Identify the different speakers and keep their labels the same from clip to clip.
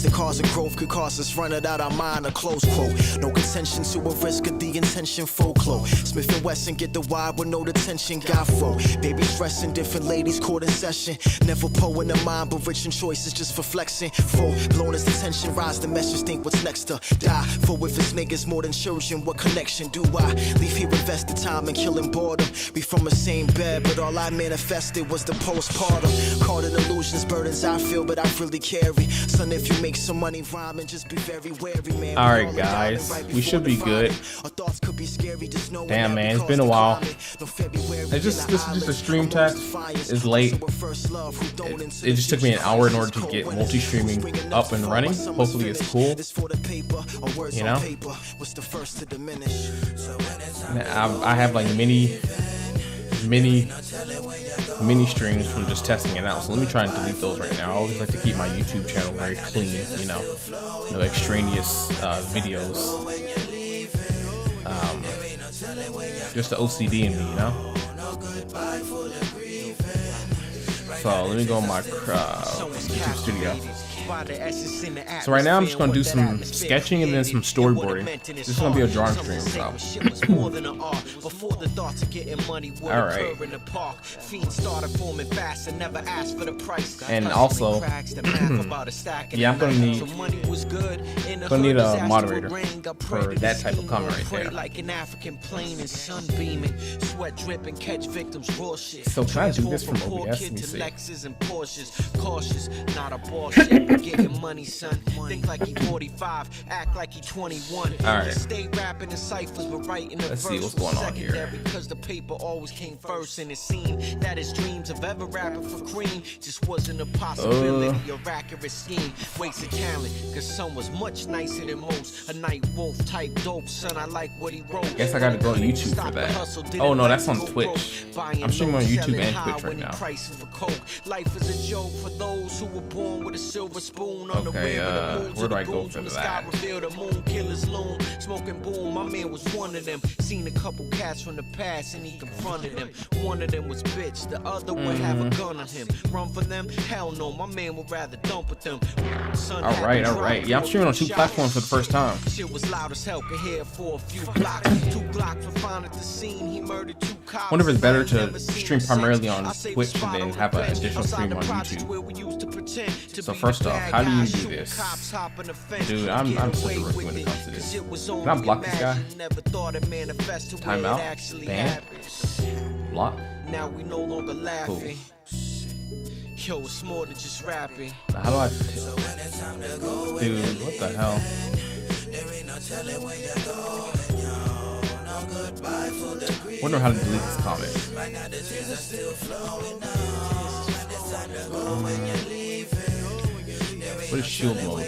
Speaker 1: The cause of growth could cause us run it out our mind, a close quote. No contention to a risk of the intention folklore. Smith and Wesson get the wide with no detention. Got fro. Babies dressing, different ladies caught in session. Never poe in the mind, but rich in choices just for flexing. Full blown as the tension rise, the message think what's next to die. For if it's niggas more than children, what connection do I leave here? Invest the time in killing boredom. Be from the same bed, but all I manifested was the postpartum. Caught in illusions, burdens I feel, but I really carry. Son, if you make some money rhyming, just be very wary, man.
Speaker 2: Alright guys, we should be good. Damn man, it's been a while. This is just a stream test. It's late. It just took me an hour in order to get multi-streaming up and running. Hopefully it's cool. You know? I have like mini streams from just testing it out, so let me try and delete those right now. I always like to keep my YouTube channel very clean, you know, no extraneous videos. Just the OCD in me, you know. So let me go on my YouTube studio. So right now I'm just gonna do some sketching and then some storyboarding. This is gonna be a drawing stream, so. Alright. And also, yeah, I'm gonna need a moderator for that type of comment right there. So can I do this from OBS? Let me see. Getting money, son. Think like he 45, act like he 21. Alright. Stay rapping in ciphers, but writing a verse. Let's see what's going on here. Because the paper always came first, and it seemed that his dreams of ever rapping for cream just wasn't a possibility or accurate scheme. Wasted talent, cause son was much nicer than most. A night wolf type dope, son. I like what he wrote. Guess I gotta go on YouTube for that. Oh no, that's on Twitch. I'm streaming on YouTube and Twitch right now. Life is a joke for those who were born with a silver spoon. Okay, where do I go for that? Smoking boom, my man was one of them. Seen a couple cats from the past and he confronted them. One of them was bitch, the other would have a gun on him. Run for them? Hell no, my man would rather dump with them. Alright. Yeah, I'm streaming on 2 platforms for the first time. Shit was loud as hell, could hear for a few blocks. 2 Glocks were found at the scene, he murdered 2 cops. Wonder if it's better to stream primarily on Twitch and then have an additional stream on YouTube. So first off, how do you do this? Dude, I'm such a rookie when it comes to this. Can I block this guy? Timeout? Ban? Block? Now we no longer laughing. Yo, it's more than just rapping. How do I dude, what the hell? Wonder how to delete this comment. What is shield mode?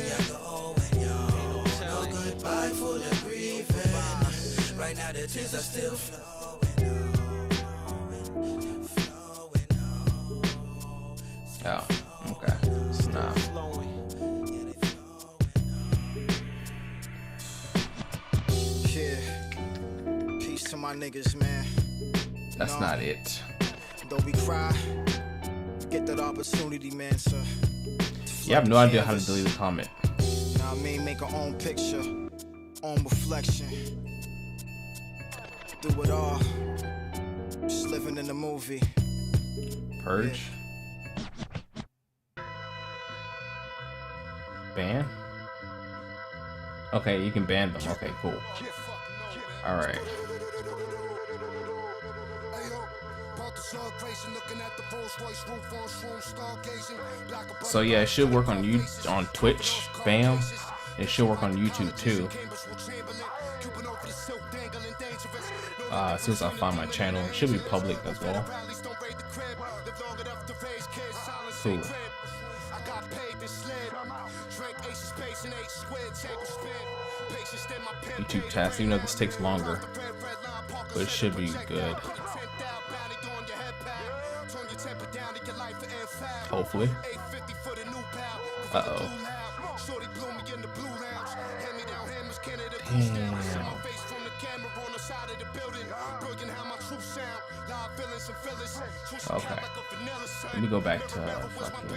Speaker 2: Oh, okay. Nah.
Speaker 1: Yeah. Peace to my niggas, man.
Speaker 2: That's not it.
Speaker 1: Though we cry, get that opportunity, man, sir.
Speaker 2: You have no idea how to delete a comment.
Speaker 1: Now I mean, make our own picture, own reflection. Do it all. Just living in the movie.
Speaker 2: Purge. Ban? Okay, you can ban them. Okay, cool. Alright. So yeah, it should work on on Twitch, bam. It should work on YouTube too. As soon as I find my channel, it should be public as well. Cool. YouTube test, even though this takes longer, but it should be good. Hopefully. Uh-oh. Damn. Okay. Let me go back to fucking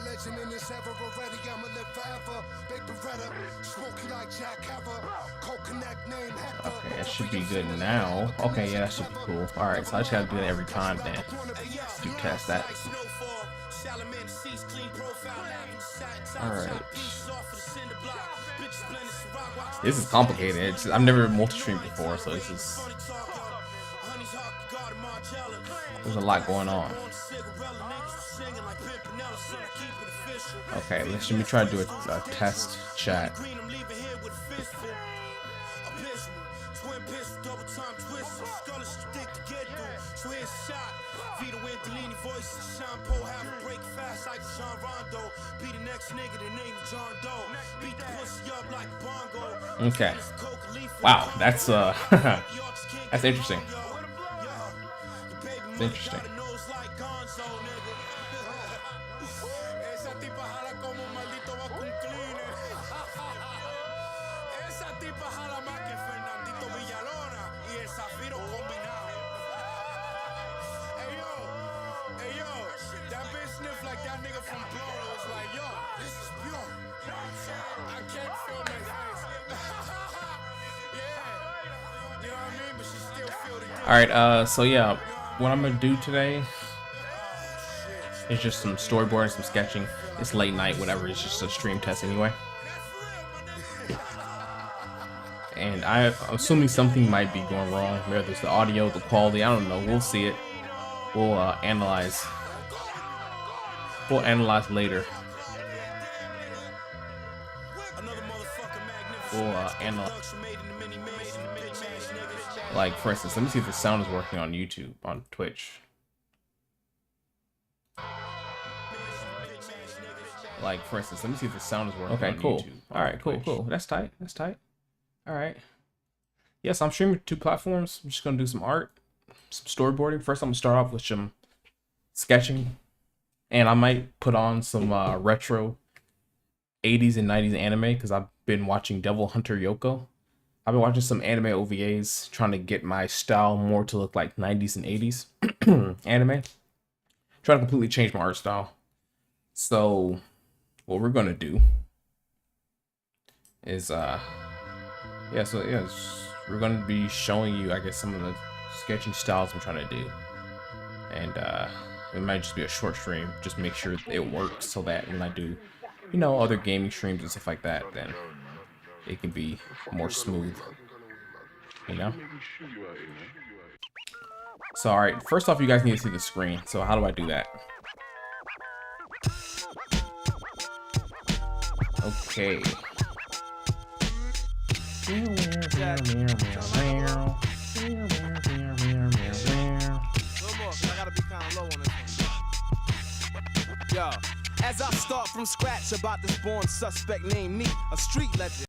Speaker 3: legend in this ever already. I'ma live forever. Big Beretta, smoky like Jack Ever. Coconut name Hector.
Speaker 4: Okay, that should be good now. Okay, yeah, that should be cool. Alright, so I just gotta do that every time then. Do test that. Alright. This is complicated. I've never multi-streamed before, so this is... There's a lot going on. Okay, let me try to do a test chat. Okay. Wow, that's that's interesting. It's interesting. Alright, so yeah, what I'm gonna do today is just some storyboarding, some sketching. It's late night, whatever, it's just a stream test anyway. And I'm assuming something might be going wrong, whether it's the audio, the quality, I don't know, we'll see it. We'll analyze. We'll analyze later. We'll analyze. Like, for instance, let me see if the sound is working on YouTube, on Twitch. Like, for instance, let me see if the sound is working on
Speaker 2: cool.
Speaker 4: YouTube. Alright, cool. That's tight. That's tight. Alright. Yes, I'm streaming 2 platforms. I'm just going to do some art, some storyboarding. First, I'm going to start off with some sketching. And I might put on some retro 80s and 90s anime because I've been watching Devil Hunter Yoko. I've been watching some anime OVAs, trying to get my style more to look like 90s and 80s anime. Trying to completely change my art style. So what we're gonna do is we're gonna be showing you, I guess, some of the sketching styles I'm trying to do. And it might just be a short stream, just make sure it works so that when I do, you know, other gaming streams and stuff like that, then it can be more smooth, you know? So, alright, first off, you guys need to see the screen. So how do I do that? Okay.
Speaker 2: Yo, as I start from scratch about this born suspect named me, a street legend.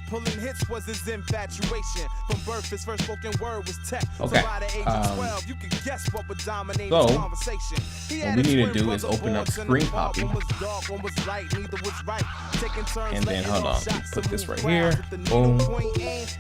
Speaker 2: Pulling hits was his infatuation. From birth, his first spoken word was tech.
Speaker 4: Okay.
Speaker 2: So by the age of 12, you can guess what would dominate his conversation.
Speaker 4: What we need to do is open up Screen Copy.
Speaker 2: One was dark, one was light, neither was right. Taking turns,
Speaker 4: and then hold on, put this right here. Boom.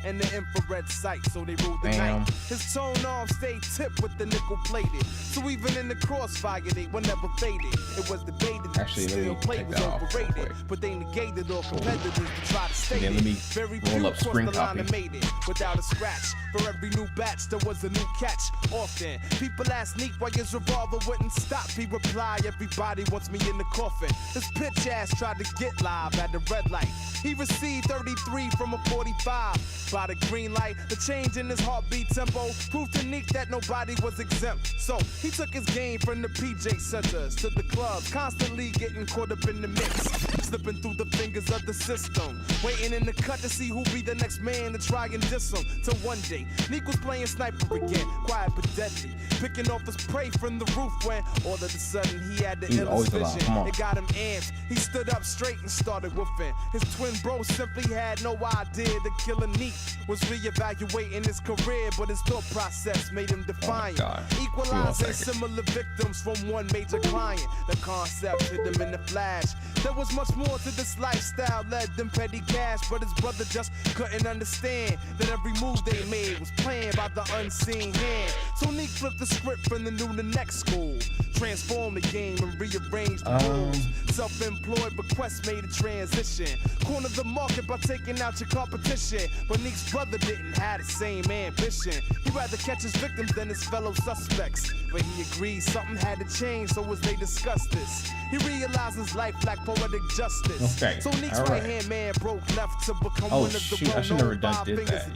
Speaker 2: And the infrared sight, so they ruled the night. His tone arm stayed tipped with the nickel plated. So even in the crossfire, they were never faded. It was debated.
Speaker 4: Actually,
Speaker 2: still play was overrated, but they negated all competitors to try to stay it.
Speaker 4: Roll up Screen Copy.
Speaker 2: Made it without a scratch. For every new batch, there was a new catch. Often, people ask Neek why his revolver wouldn't stop. He replied, everybody wants me in the coffin. His pitch ass tried to get live at the red light. He received 33 from a 45. By the green light, the change in his heartbeat tempo proved to Neek that nobody was exempt. So he took his game from the PJ centers to the clubs, constantly getting caught up in the mix, slipping through the fingers of the system, waiting in the cut to see who be the next man to try and diss him. Till one day, Neek was playing sniper again, quiet but deadly, picking off his prey from the roof when all of a sudden he had the illest vision. It got him amped. He stood up straight and started woofing. His twin bro simply had no idea that killing Neek was reevaluating his career, but his thought process made him defiant. Equalizing similar victims from one major client. The concept hit him in the flash. There was much
Speaker 5: more to this lifestyle led than petty cash, but his brother just couldn't understand that every move they made was planned by the unseen hand. So Neek flipped the script and then knew the next school, transformed the game and rearranged the rules. Self-employed, but Quest made a transition. Corner the market by taking out your competition. But Neek's brother didn't have the same ambition. He'd rather catch his victims than his fellow suspects. But he agreed something had to change, so as they discussed this, he realized his life lacked poetic justice.
Speaker 4: Okay.
Speaker 5: So Neek's right-hand man broke left to become one of the
Speaker 4: I should never done did that.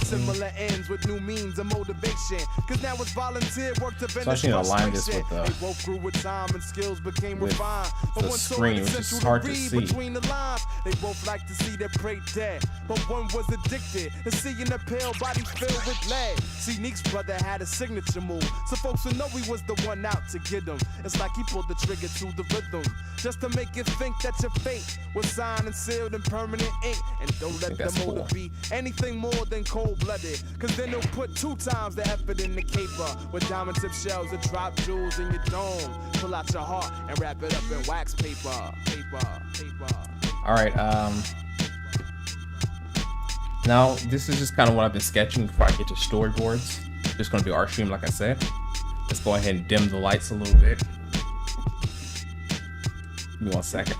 Speaker 5: Similar ends with new means of motivation. Cause now it's volunteer work to
Speaker 4: So I should align this with
Speaker 5: they both grew with time and skills became refined.
Speaker 4: The screen, which is hard to see.
Speaker 5: Between the lines, they both like to see their prey dead. But one was addicted to seeing a pale body filled with lead. See, Neek's brother had a signature move, so folks would know he was the one out to get him. It's like he pulled the trigger to the rhythm, just to make you think that your fate was signed and sealed in permanent ink. And don't let the motive be anything more than cold-blooded, cause then they'll put 2 times the effort in the caper, with diamond tip shells that drop jewels in your dome. Pull out your heart and wrap it up in wax paper.
Speaker 4: All right, now this is just kind of what I've been sketching before I get to storyboards. Just gonna do art stream like I said. Let's go ahead and dim the lights a little bit. Give me 1 second.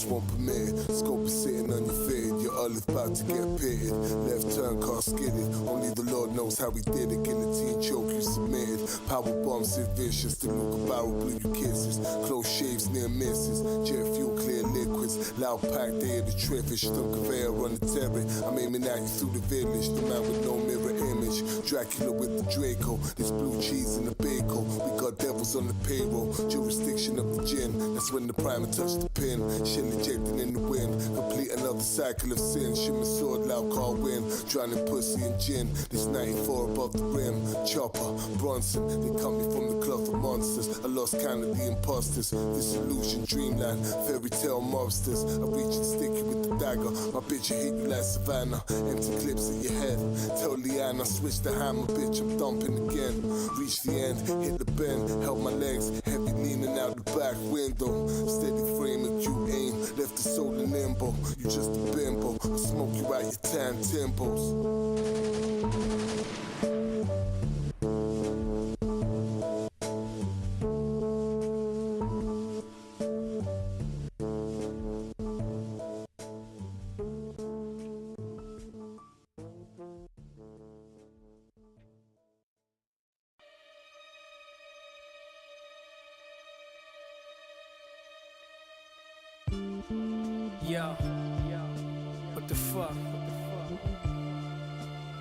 Speaker 3: Won't permit. Scope is sitting on your feet. Your olive about to get pitted. Left turn, car skidded. Only the Lord knows how he did it. Guillotine choke, you submitted. Power bombs, sit vicious. The look of barrel blew you kisses. Close shaves, near misses. Jet fuel, clear liquids. Loud pack, they the triffish. Stunk of air on the terrace. I'm aiming at you through the village. The man with no mirror image. Dracula with the Draco. This blue cheese in the bacon. We got devils on the payroll. Jurisdiction of the gin. That's when the primer touched the pin. Shit ejecting in the wind. Complete another cycle of sin. Shimmer sword, loud car win. Drowning pussy and gin. This 94 above the rim. Chopper, Bronson. They come me from the cloth of monsters. I lost count of the imposters. Disillusion, dreamland. Fairy tale mobsters. I reach and sticky with the dagger. My bitch, I hit you like Savannah. Empty clips in your head. Tell Leanne I switch the hammer, bitch. I'm dumping again. Reach the end, hit the bend. Help my legs. Heavy leaning out the back window. Steady frame and you aim. Left the soul in limbo. You just a bimbo. I smoke you out your tan temples.
Speaker 6: Yo, what the fuck?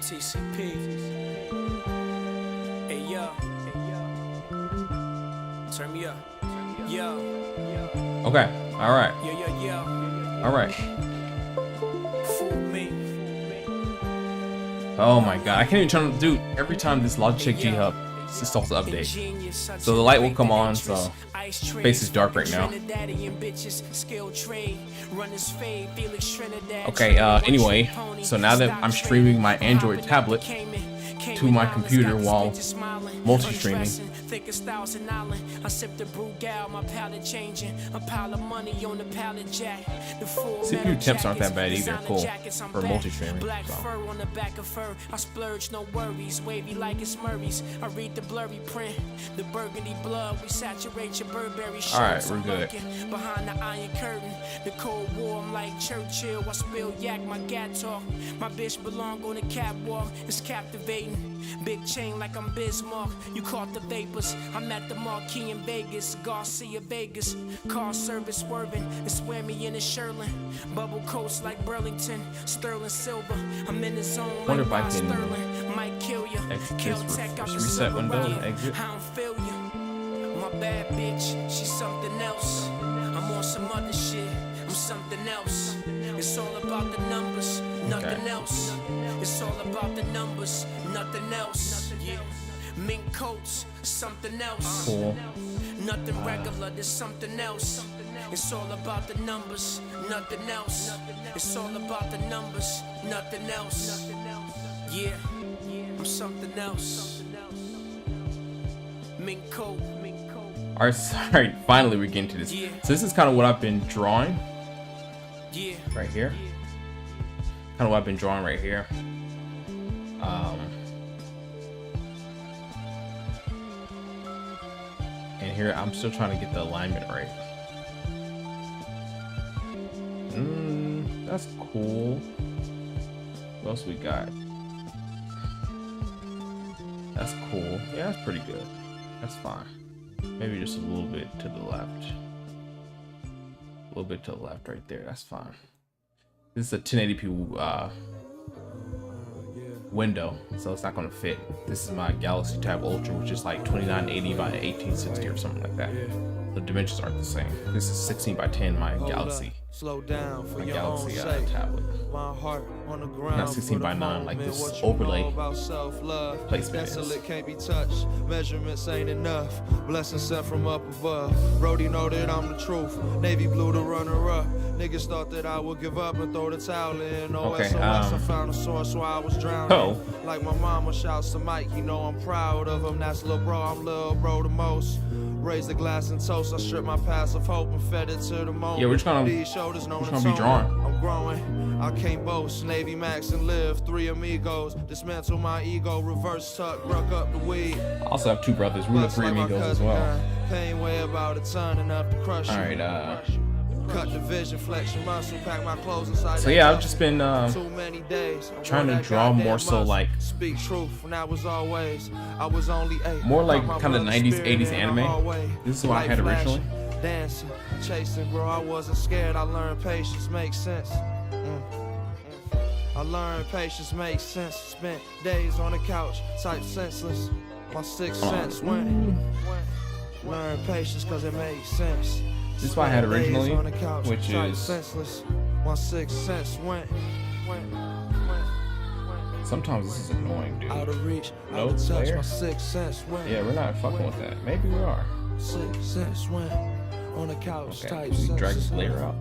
Speaker 6: TCP. Hey yo, turn me up. Yo.
Speaker 4: Okay. All right.
Speaker 6: Yo.
Speaker 4: All right.
Speaker 6: Fool me.
Speaker 4: Oh my god, I can't even turn. Dude, every time this Logitech G Hub starts to update, so the light will come on. So face is dark right now. Okay. Anyway, so now that I'm streaming my Android tablet to my computer while multi-streaming. CPU temps aren't that bad either. Cool for multi-streaming. So.
Speaker 6: I splurge, no worries. Wavy like it's Murray's. I read the blurry print. The burgundy blood. We saturate your Burberry shirts.
Speaker 4: Alright, we're good.
Speaker 6: Behind the iron curtain. The Cold War, I'm like Churchill. I spill yak, my gat talk. My bitch belong on the catwalk. It's captivating. Big chain like I'm Bismarck. You caught the vapors. I'm at the Marquee in Vegas. Garcia Vegas. Car service swerving. And swear me in a Sherlin. Bubble coast like Burlington. Sterling silver. I'm in the zone.
Speaker 4: Wonder
Speaker 6: like
Speaker 4: if I can
Speaker 6: Sterling. Might kill you. Kill tech out the
Speaker 4: reset window and exit.
Speaker 6: I don't feel you. My bad bitch. She's something else. I'm on some other shit. I'm something else. It's all about the numbers, nothing else. It's all about the numbers, nothing else. Yeah. Mink coats, something else.
Speaker 4: Cool.
Speaker 6: Nothing regular, there's something else. It's all about the numbers, nothing else. It's all about the numbers, nothing else. Yeah, I'm something else. Mink coat.
Speaker 4: Alright, sorry. Finally, we're getting to this.
Speaker 6: Yeah.
Speaker 4: So this is kind of what I've been drawing.
Speaker 6: Yeah.
Speaker 4: Right here. Kind of what I've been drawing right here. And here I'm still trying to get the alignment right. That's cool. What else we got? That's cool. Yeah, that's pretty good. That's fine. Maybe just a little bit to the left. A little bit to the left right there. That's fine. This is a 1080p window, so it's not going to fit. This is my Galaxy Tab Ultra, which is like 2980 by 1860 or something like that. The dimensions aren't the same. This is 16 by 10, my Galaxy.
Speaker 5: Slow down for
Speaker 4: My
Speaker 5: your own
Speaker 4: Galaxy
Speaker 5: sake.
Speaker 4: tablet.
Speaker 5: My heart on the ground.
Speaker 4: Not 16 by 9 like this overlay placement is.
Speaker 5: Desolate can't be touched. Measurements ain't enough. Blessings sent from up above. Brody know that I'm the truth. Navy blue the runner up. Niggas thought that I would give up and throw the towel in.
Speaker 4: Okay,
Speaker 5: SOS, I found a source where I was drowning.
Speaker 4: Oh.
Speaker 5: Like my mama shouts to Mike, you know I'm proud of him. That's lil' bro, I'm lil' bro the most. Raise the glass and toast. I strip my past of hope and fed it to the moment.
Speaker 4: Yeah, we're just gonna
Speaker 5: These
Speaker 4: be drawing.
Speaker 5: I'm growing. I can't boast. Navy Max and live. 3 amigos. Dismantle my ego. Reverse tuck. Ruck up the weed.
Speaker 4: I also have 2 brothers. We're the 3 amigos as well.
Speaker 5: Pain way about a ton enough to crush you.
Speaker 4: Alright,
Speaker 5: Cut the vision, flex your muscle, pack my clothes inside.
Speaker 4: so yeah, I've just been
Speaker 5: too many days.
Speaker 4: trying to draw more so like
Speaker 5: speak truth, and that was always. I was only 8.
Speaker 4: more like kind of 90s, 80s anime. This is what I had originally.
Speaker 5: Dancing, chasing, bro. I wasn't scared. I learned patience makes sense. I learned patience makes sense. Spent days on the couch, type senseless. My sixth sense went. Learn patience cause it makes sense.
Speaker 4: This is what I had originally, which is
Speaker 5: senseless. My sixth sense went.
Speaker 4: Sometimes this is annoying, dude.
Speaker 5: Out of reach,
Speaker 4: Nope,
Speaker 5: out of touch.
Speaker 4: there.
Speaker 5: My sixth sense went.
Speaker 4: Yeah, we're not fucking with that. Maybe we are.
Speaker 5: Sixth sense went. On the couch,
Speaker 4: Okay,
Speaker 5: type
Speaker 4: can we drag
Speaker 5: senseless.
Speaker 4: this layer out?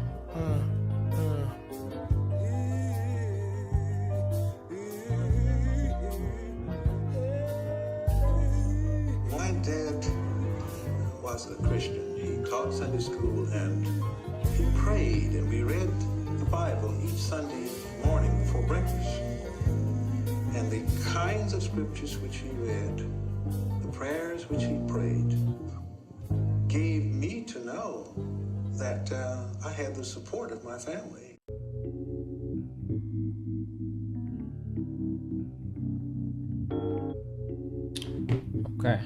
Speaker 7: My dad was a Christian. He taught Sunday school and he prayed, and we read the Bible each Sunday morning before breakfast. And the kinds of scriptures which he read, the prayers which he prayed, gave me to know that I had the support of my family.
Speaker 4: Okay.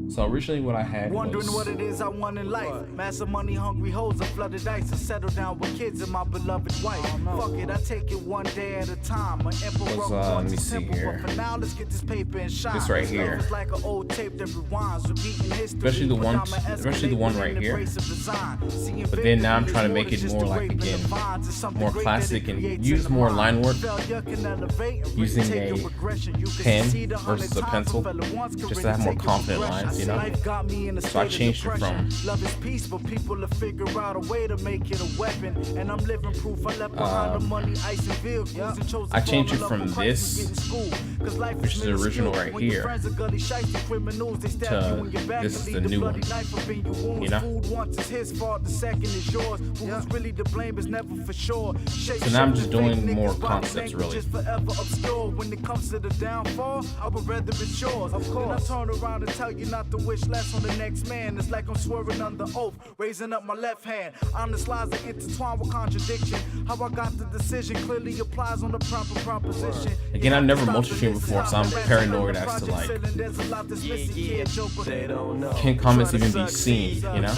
Speaker 4: So originally what I had
Speaker 8: Wondering
Speaker 4: was
Speaker 8: what it is I want in life. Massive money hungry hoes and flooded ice to settle down with kids and my beloved wife. Fuck it, I take it one day at a time. An emperor
Speaker 4: let me see here.
Speaker 8: But for now, let's get this paper and shine.
Speaker 4: This right here.
Speaker 8: Love is like an old tape that rewinds, repeating history.
Speaker 4: Especially the one-
Speaker 8: But I'ma
Speaker 4: especially the one
Speaker 8: escalate
Speaker 4: right
Speaker 8: with
Speaker 4: here.
Speaker 8: an embrace of design. Seeing
Speaker 4: But then now I'm
Speaker 8: victory
Speaker 4: trying to
Speaker 8: is
Speaker 4: make
Speaker 8: more
Speaker 4: it
Speaker 8: than
Speaker 4: more
Speaker 8: just
Speaker 4: like,
Speaker 8: a rape in
Speaker 4: again,
Speaker 8: the vines. It's something
Speaker 4: more
Speaker 8: great
Speaker 4: classic
Speaker 8: that it
Speaker 4: and
Speaker 8: creates
Speaker 4: use
Speaker 8: in the
Speaker 4: more
Speaker 8: mind.
Speaker 4: line work
Speaker 8: Failure can elevate and
Speaker 4: using
Speaker 8: retake
Speaker 4: a
Speaker 8: your progression. You can
Speaker 4: pen
Speaker 8: succeed
Speaker 4: versus a
Speaker 8: 100 times,
Speaker 4: pencil,
Speaker 8: but fail once can
Speaker 4: just to have more
Speaker 8: really take your
Speaker 4: confident
Speaker 8: progression.
Speaker 4: lines, you know?
Speaker 8: Life got me in a
Speaker 4: So I
Speaker 8: state of
Speaker 4: changed it
Speaker 8: depression.
Speaker 4: from
Speaker 8: Love is peace, but people will figure out a way to make it a weapon. And I'm living proof I left behind the money, ice, and vehicles. And chose to
Speaker 4: I changed
Speaker 8: fall
Speaker 4: it
Speaker 8: in love
Speaker 4: from
Speaker 8: with Christ
Speaker 4: this,
Speaker 8: and get in school. 'Cause life
Speaker 4: which is the original
Speaker 8: minuscule.
Speaker 4: right
Speaker 8: When your
Speaker 4: here,
Speaker 8: friends are gully shiesty criminals, they stab
Speaker 4: to
Speaker 8: you in your back
Speaker 4: this
Speaker 8: and
Speaker 4: is
Speaker 8: leave
Speaker 4: the new
Speaker 8: bloody
Speaker 4: one.
Speaker 8: knife up in your wounds.
Speaker 4: You know?
Speaker 8: Food once is his fault, the second is yours. Who's really to blame is never for sure.
Speaker 4: So now I'm just doing more concepts, really.
Speaker 8: Just forever obscure. When it comes to the downfall, I would rather it's yours. Of course. Then I turn around and tell you not to wish less on the next man. It's like I'm swearing under oath, raising up my left hand. Honest lies are intertwined with contradiction. How I got the decision clearly applies on the proper proposition.
Speaker 4: Again, I've never multi-streamed before, so I'm paranoid as to like, can comments even be seen, you know?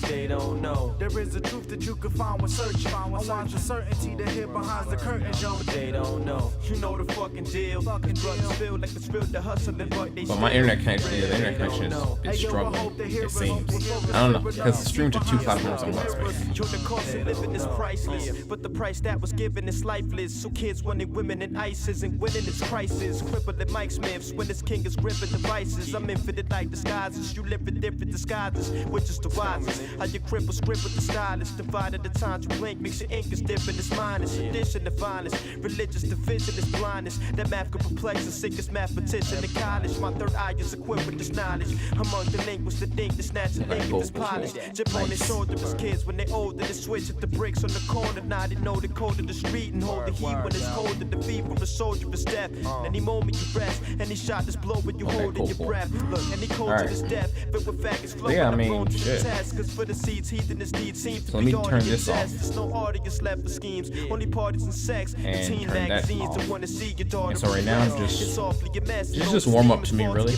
Speaker 8: They don't know. There is a truth that you can find when searching. I want the certainty that hid behind the curtain, yo.
Speaker 9: They don't know. You know the fucking deal. Brothers feel like it's real
Speaker 4: But my internet connection, the internet connection is struggling, it seems. I don't know, because it's streamed to 2 platforms on one space.
Speaker 6: The cost of living is priceless, but the price that was given is lifeless. So kids wanting women and ISIS and winning its crisis. Crippled at Mike Smiths when this king is gripping devices. I'm infinite like disguises, you live in different disguises, which is the wisest. How you cripple script with the stylist, divided the times you blink, makes your ink is different, it's minus. Tradition the finest, religious division is blindness. That math could perplex the sickest mathematician in college. My third eye is equipped with this knowledge. Among delinquents to think the snatch and link is polished. Chip on his shoulder as kids when they older, they switch at the bricks on the corner. Now they know the code of the street and hold the heat when it's colder. The fever of a soldier is death. Any moment you rest, any shot is blow when you hold in your breath. Look, any cold to this death, but with faggots flowing.
Speaker 4: Yeah, I mean, shit.
Speaker 6: Cause for the seeds, heathenous deeds seem to
Speaker 4: So let me turn this off.
Speaker 6: There's no audience left for schemes, only parties and sex.
Speaker 4: And
Speaker 6: teen
Speaker 4: turn that
Speaker 6: magazines
Speaker 4: off.
Speaker 6: that want to see your daughter.
Speaker 4: And so right now, just warm up to me, really.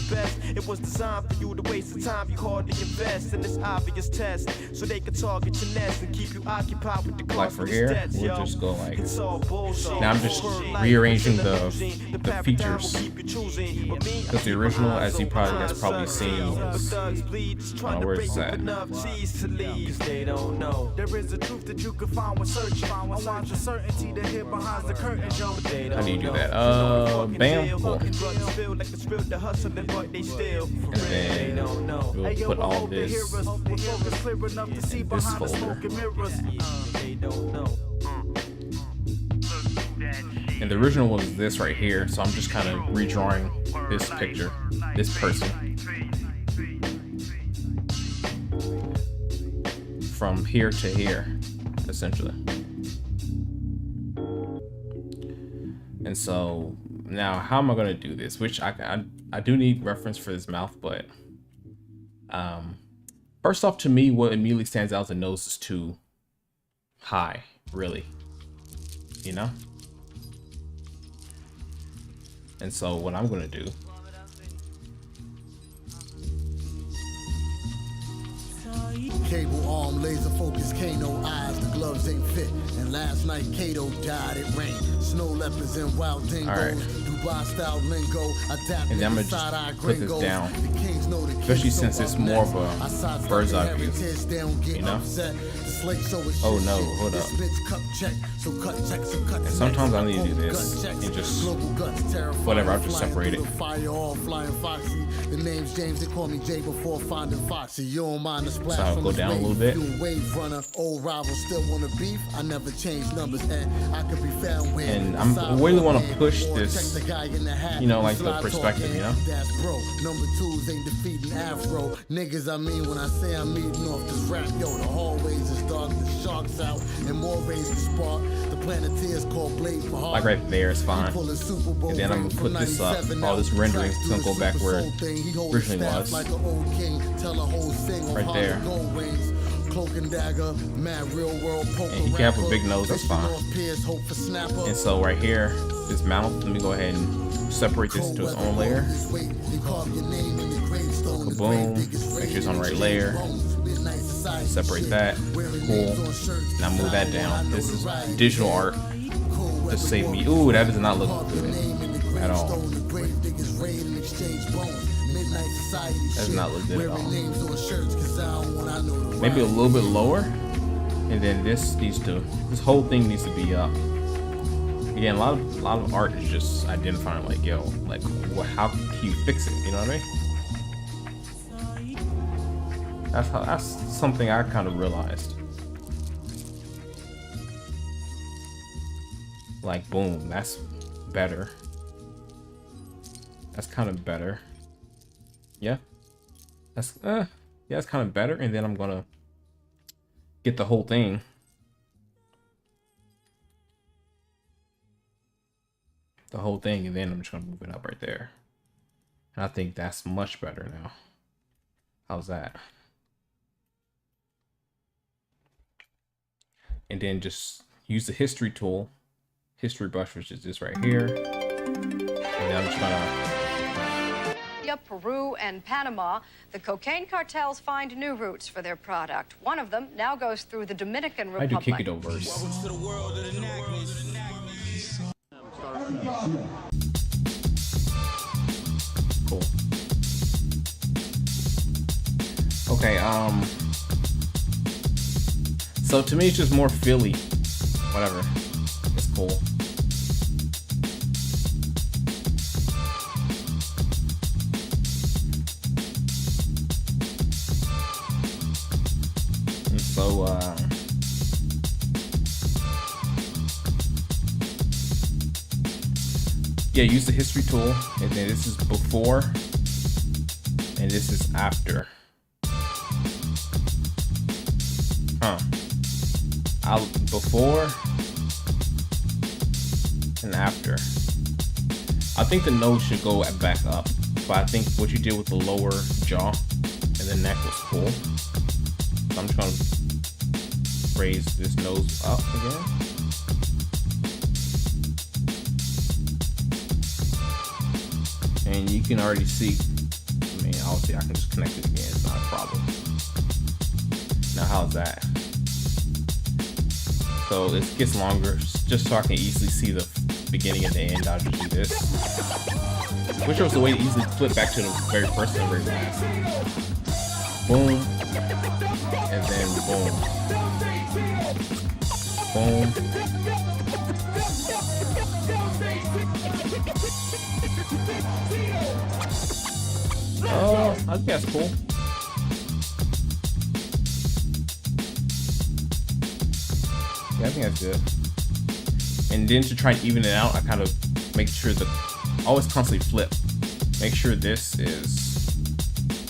Speaker 6: It was designed for you to waste the time you hardly invest in this obvious test, so they can target your nest and keep you occupied with the
Speaker 4: Like for here, we'll just go like. Now I'm just rearranging the features, because the original, as you guys probably seen, is where it's at.
Speaker 8: There is a truth that you can find when searching. I want the certainty to hit behind the curtain, Joe.
Speaker 4: How do you do that? Bam. Cool. And then we'll put all this in this folder. And the original was this right here, so I'm just kind of redrawing this picture, this person, from here to here, essentially. And so now, how am I gonna do this? Which I do need reference for this mouth, but first off, to me, what immediately stands out is the nose is too high, really, you know. And so what I'm gonna do
Speaker 9: Cable arm, laser focus, Kano eyes, the gloves ain't fit. And last night Kato died, it rained. Snow leopards and wild dingoes. Dubai style lingo, adapt.
Speaker 4: And then I'm gonna just put this down, especially since it's more of a bird's eye view, you know? Oh no, hold up. And sometimes I need to do this and just whatever, I'll just separate it.
Speaker 9: The name's James, they call me Jay before finding Foxy. You don't mind the splash.
Speaker 4: So I'll go down a little bit.
Speaker 9: Wave runner, old rival still wanna beef. I never change numbers and I could be found with.
Speaker 4: And I really want to push this, you know, like the perspective, you know.
Speaker 9: That's bro. Number 2s ain't defeating Afro. Niggas, I mean when I say I'm eating off this rap, yo, the hallways is dark, the sharks out, and more rays can spark. The Planeteers call Blade for hard.
Speaker 4: Like right there is fine. And then I'm gonna put this up. All this rendering is gonna go back where it originally was. Right there. And he can have a big nose, that's fine. And so right here, this mouth, let me go ahead and separate this into its own layer. Boom. Make sure it's on the right layer. Separate that. Cool. Now move that down. This is digital art. Just save me. Ooh, that does not look good at all. That does not look good at all. Maybe a little bit lower, and then this whole thing needs to be up. Again, a lot of art is just identifying like, yo, like how can you fix it? You know what I mean? That's something I kind of realized. Like, boom, that's better. That's kind of better. Yeah, that's yeah, it's kind of better. And then I'm gonna get the whole thing. And then I'm just gonna move it up right there. And I think that's much better now. How's that? And then just use the history tool, history brush, which is this right here. And then I'm just gonna.
Speaker 10: Peru and Panama, the cocaine cartels find new routes for their product. One of them now goes through the Dominican Republic.
Speaker 4: I do kick it over.
Speaker 5: Welcome to the world of the
Speaker 4: cool. Okay, so to me it's just more Philly. Whatever. It's cool. And so yeah, use the history tool, and then this is before and this is after. Before and after. I think the nose should go back up, but I think what you did with the lower jaw and the neck was cool. So I'm just gonna raise this nose up again. And you can already see, I mean, obviously I can just connect it again, it's not a problem. Now how's that? So it gets longer, just so I can easily see the beginning and the end. I'll just do this. Which was the way to easily flip back to the very first and very last. Boom. And then boom. Boom. Oh, I think that's cool. Yeah, I think that's good. And then to try and even it out, I kind of make sure that always constantly flip. Make sure this is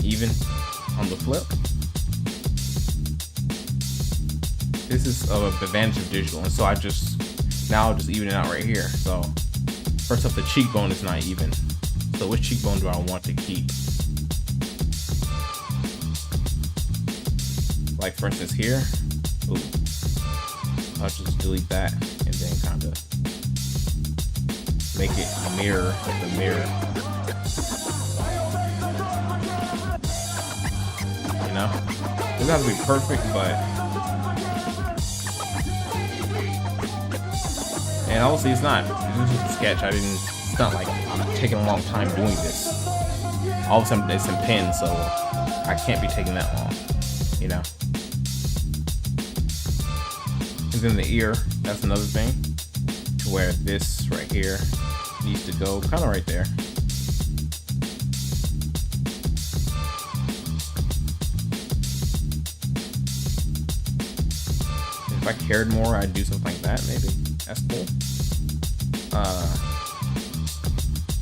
Speaker 4: even on the flip. This is an advantage of digital, and so I'll just even it out right here. So first up, the cheekbone is not even. So which cheekbone do I want to keep? Like for instance here. Ooh. I'll just delete that and then kind of make it mirror the mirror. You know? It doesn't have to be perfect, but... And obviously it's not. This is a sketch. It's not like I'm taking a long time doing this. All of a sudden it's in pen, so I can't be taking that long. You know? And then the ear, that's another thing, to where this right here needs to go kind of right there. If I cared more, I'd do something like that, maybe. That's cool.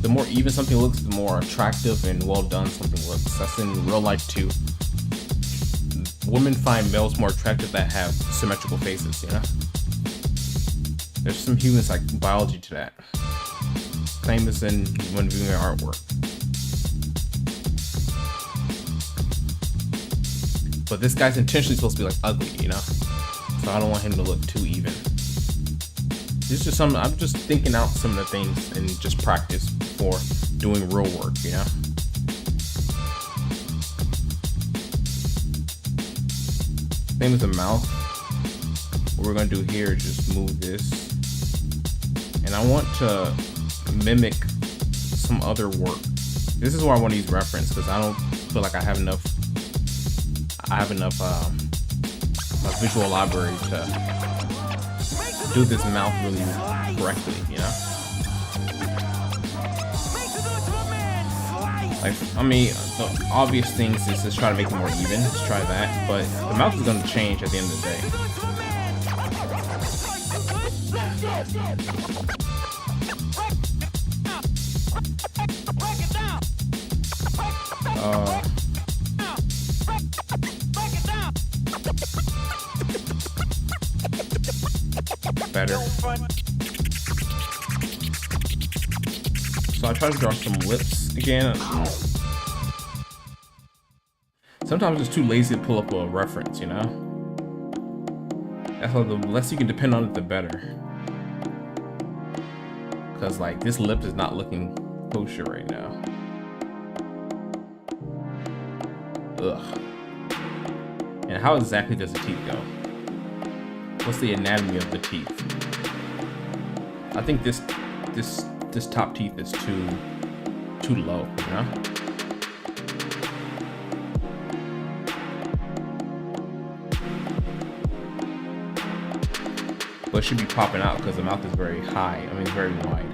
Speaker 4: The more even something looks, the more attractive and well done something looks. That's in real life too. Women find males more attractive that have symmetrical faces, you know? There's some human biology to that. Same as in when viewing artwork. But this guy's intentionally supposed to be like ugly, you know? So I don't want him to look too even. This is just something, I'm just thinking out some of the things and just practice before doing real work, you know? Same as the mouth. What we're gonna do here is just move this. And I want to mimic some other work. This is where I want to use reference, because I don't feel like I have enough a visual library to do this mouth really correctly, you know? Like, I mean, the obvious things is just try to make it more even. Let's try that. But the mouth is going to change at the end of the day. Better. So I try to draw some lips again. Sometimes it's too lazy to pull up a reference, you know? That's why the less you can depend on it, the better. Because like this lip is not looking kosher right now. Ugh. And how exactly does the teeth go? What's the anatomy of the teeth? I think this top teeth is too too low, you know? But it should be popping out because the mouth is very high. I mean, very wide.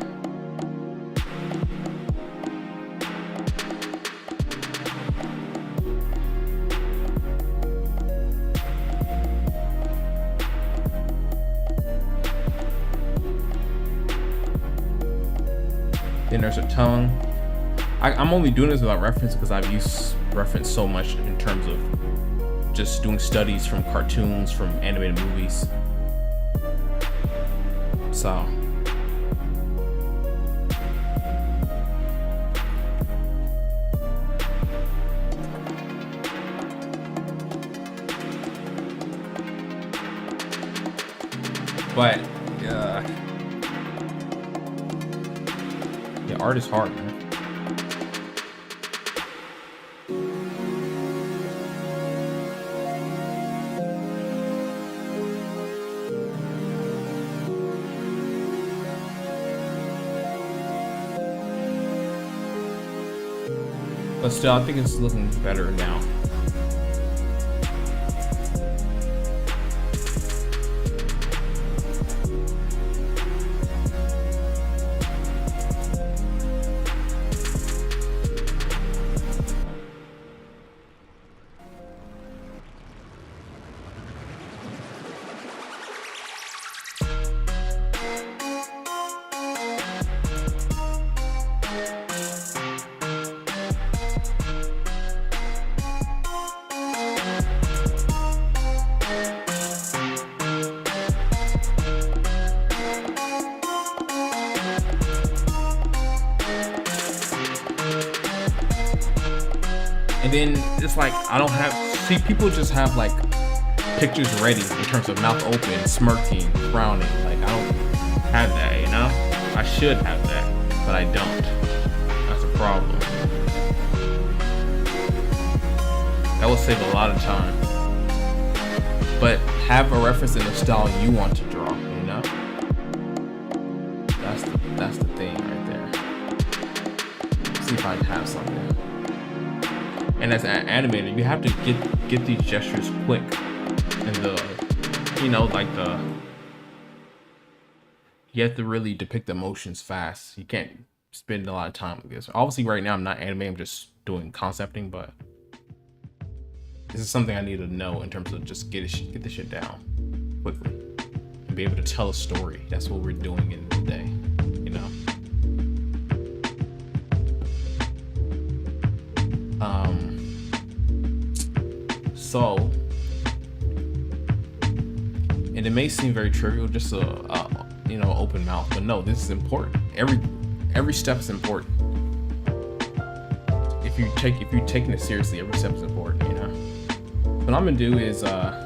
Speaker 4: Then there's a tongue. I'm only doing this without reference because I've used reference so much in terms of just doing studies from cartoons, from animated movies. So but yeah, art is hard, man. But still, I think it's looking better now. And then it's like, I don't have, see, people just have like pictures ready in terms of mouth open, smirking, frowning. Like, I don't have that, you know? I should have that, but I don't. That's a problem. That will save a lot of time. But have a reference in the style you want to draw, you know? That's the thing right there. See if I have something. And as an animator, you have to get these gestures quick, and you have to really depict the emotions fast. You can't spend a lot of time with this. Obviously, right now I'm not animating; I'm just doing concepting. But this is something I need to know in terms of just get this shit down quickly and be able to tell a story. That's what we're doing in the day, you know. So, and it may seem very trivial, just open mouth, but no, this is important. Every step is important. If you're taking it seriously, every step is important, you know. What I'm gonna do is I'm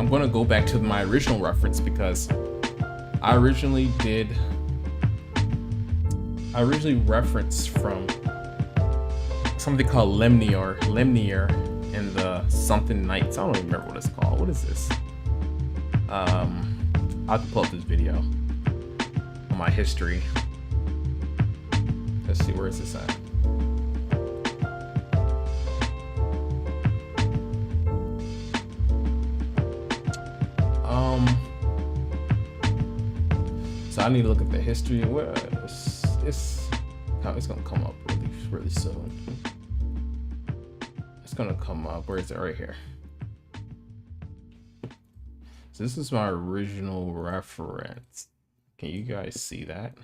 Speaker 4: gonna go back to my original reference, because I originally referenced from something called Lemnier and the something Nights. I don't even remember what it's called. What is this? I'll have to pull up this video on my history. Let's see, where is this at? So I need to look at the history. Where it's gonna come up really soon. It's gonna come up. Where is it? Right here. So this is my original reference. Can you guys see that?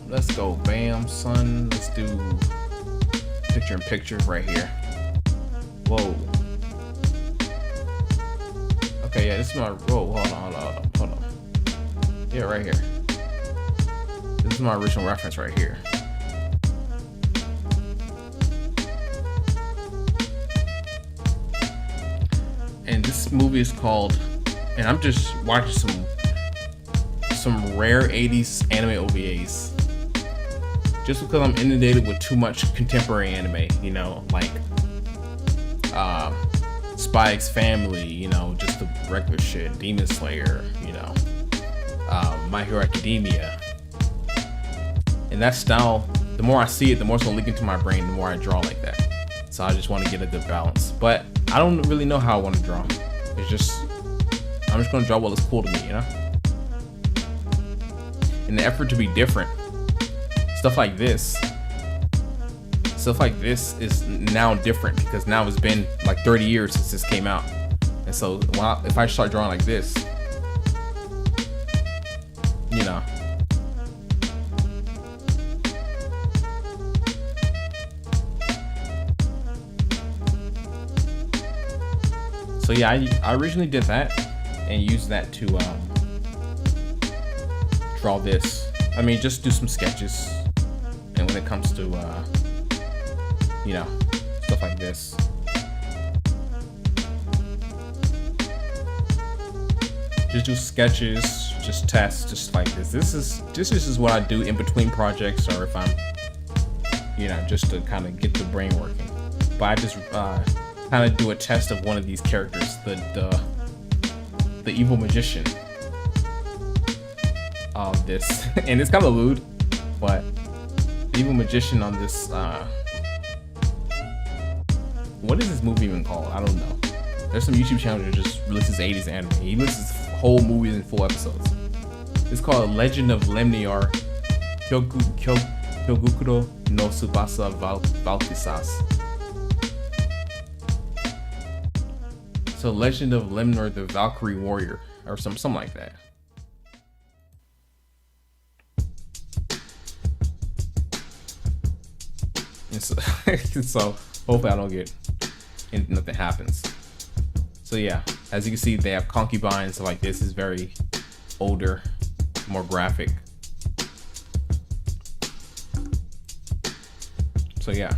Speaker 4: Let's go. Bam, son. Let's do picture in picture right here. Whoa. Okay, yeah, this is my. Whoa, hold on. Yeah, right here. This is my original reference right here. And this movie is called, and I'm just watching some rare 80s anime OVAs. just because I'm inundated with too much contemporary anime, you know, like Spy X Family, you know, just the regular shit, Demon Slayer, you know, My Hero Academia. And that style, the more I see it, the more it's gonna leak into my brain, the more I draw like that. So I just want to get a good balance. But I don't really know how I want to draw. It's just, I'm just gonna draw what looks cool to me, you know? In the effort to be different, stuff like this is now different because now it's been like 30 years since this came out. And so if I start drawing like this, you know, so yeah, I originally did that and used that to draw this. I mean, just do some sketches. And when it comes to you know, stuff like this, just do sketches, just tests, just like this. This is what I do in between projects, or if I'm, you know, just to kind of get the brain working. But I just kind of do a test of one of these characters, the evil magician of this, and it's kind of lewd, but the evil magician on this. What is this movie even called? I don't know. There's some YouTube channel that just releases 80s anime. He lists whole movies in full episodes. It's called Legend of Lemniar Hyogukuro no Tsubasa Valkisas. So Legend of Lemnor the Valkyrie Warrior, or something like that. And so hopefully I don't get, and nothing happens. So yeah, as you can see, they have concubines. So like this is very older, more graphic. So yeah,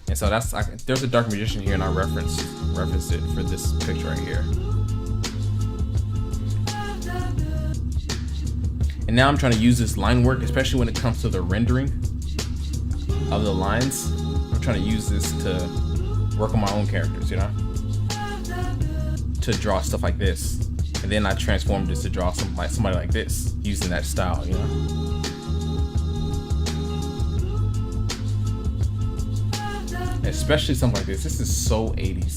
Speaker 4: and so that's there's a Dark Magician here, and I referenced it for this picture right here. And now I'm trying to use this line work, especially when it comes to the rendering of the lines. I'm trying to use this to work on my own characters, you know, to draw stuff like this, and then I transformed this to draw somebody like this using that style, you know. Especially something like this. This is so 80s.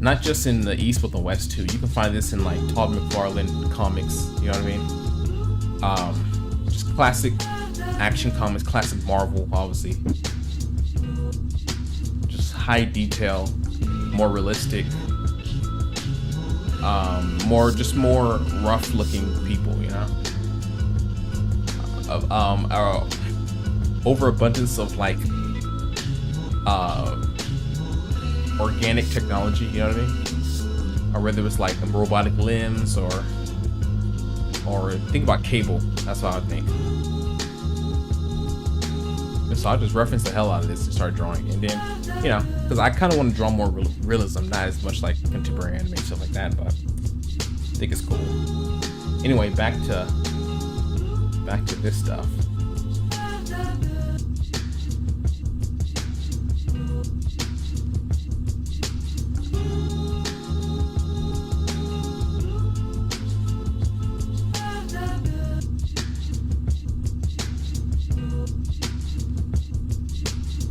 Speaker 4: Not just in the East, but the West too. You can find this in like Todd McFarlane comics. You know what I mean? Just classic Action Comics, classic Marvel, obviously. Just high detail, more realistic, more rough looking people, you know. Overabundance of like organic technology, you know what I mean? Or whether it was like robotic limbs or think about Cable. That's what I would think. And so I just reference the hell out of this and start drawing, and then, you know, because I kind of want to draw more realism, not as much like contemporary anime, stuff like that, but I think it's cool. Anyway, back to this stuff.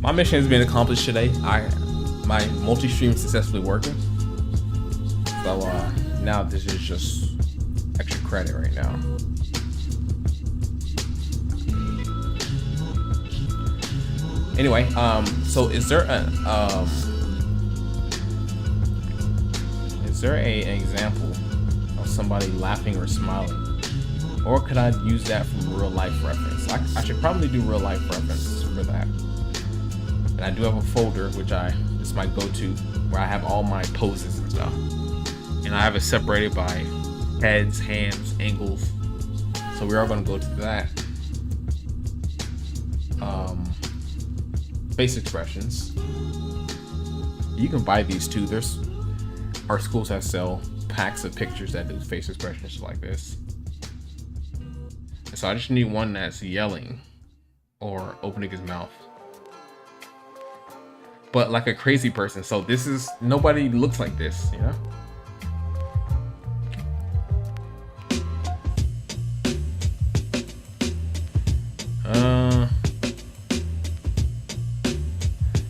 Speaker 4: My mission has been accomplished today. My multi-stream is successfully working. So now this is just extra credit right now. Anyway, so is there an example of somebody laughing or smiling, or could I use that from real life reference? I should probably do real life reference for that. And I do have a folder, which is my go-to, where I have all my poses and stuff. And I have it separated by heads, hands, angles. So we are going to go to that. Face expressions. You can buy these too. There's art schools that sell packs of pictures that do face expressions like this. So I just need one that's yelling or opening his mouth, but like a crazy person. So this is, nobody looks like this, you know?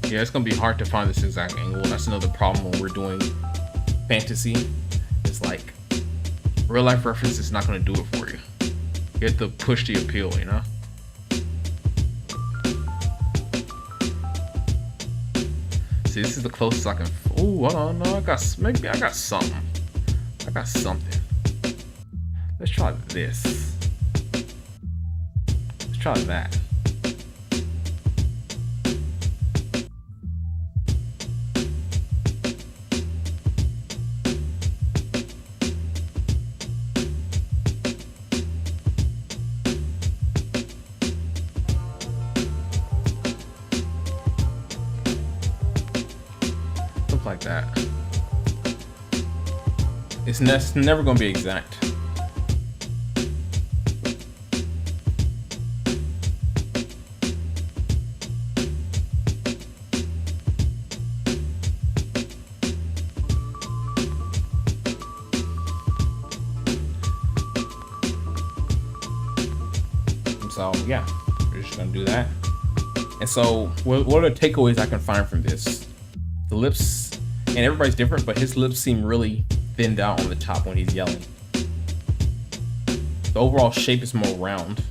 Speaker 4: Yeah, it's gonna be hard to find this exact angle. That's another problem when we're doing fantasy. It's like real life reference is not gonna do it for you. You have to push the appeal, you know? See, this is the closest I can. Ooh, hold on, no, maybe I got something. I got something. Let's try this. Let's try that. Like that. It's never gonna be exact. So yeah, we're just gonna do that. And so what are the takeaways I can find from this? The lips, and everybody's different, but his lips seem really thinned out on the top when he's yelling. The overall shape is more round.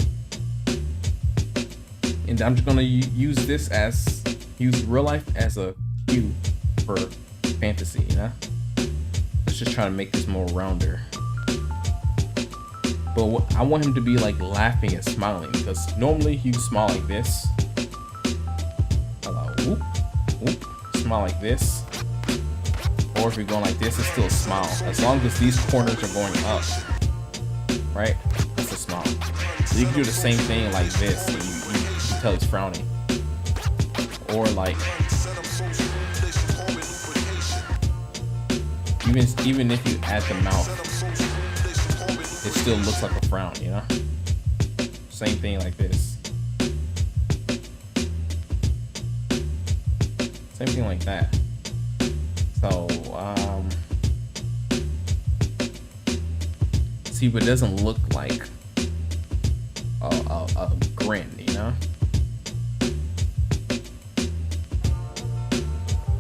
Speaker 4: And I'm just gonna use real life as a cue for fantasy, you know? Let's just try to make this more rounder. But I want him to be like laughing and smiling, because normally you smile like this. Hello, whoop, whoop. Smile like this, or if you're going like this, it's still a smile. As long as these corners are going up, right? It's a smile. So you can do the same thing like this, and you can tell he's frowning. Or like, even if you add the mouth, it still looks like a frown, you know? Same thing like this. Same thing like that. So, see, but it doesn't look like a grin, you know?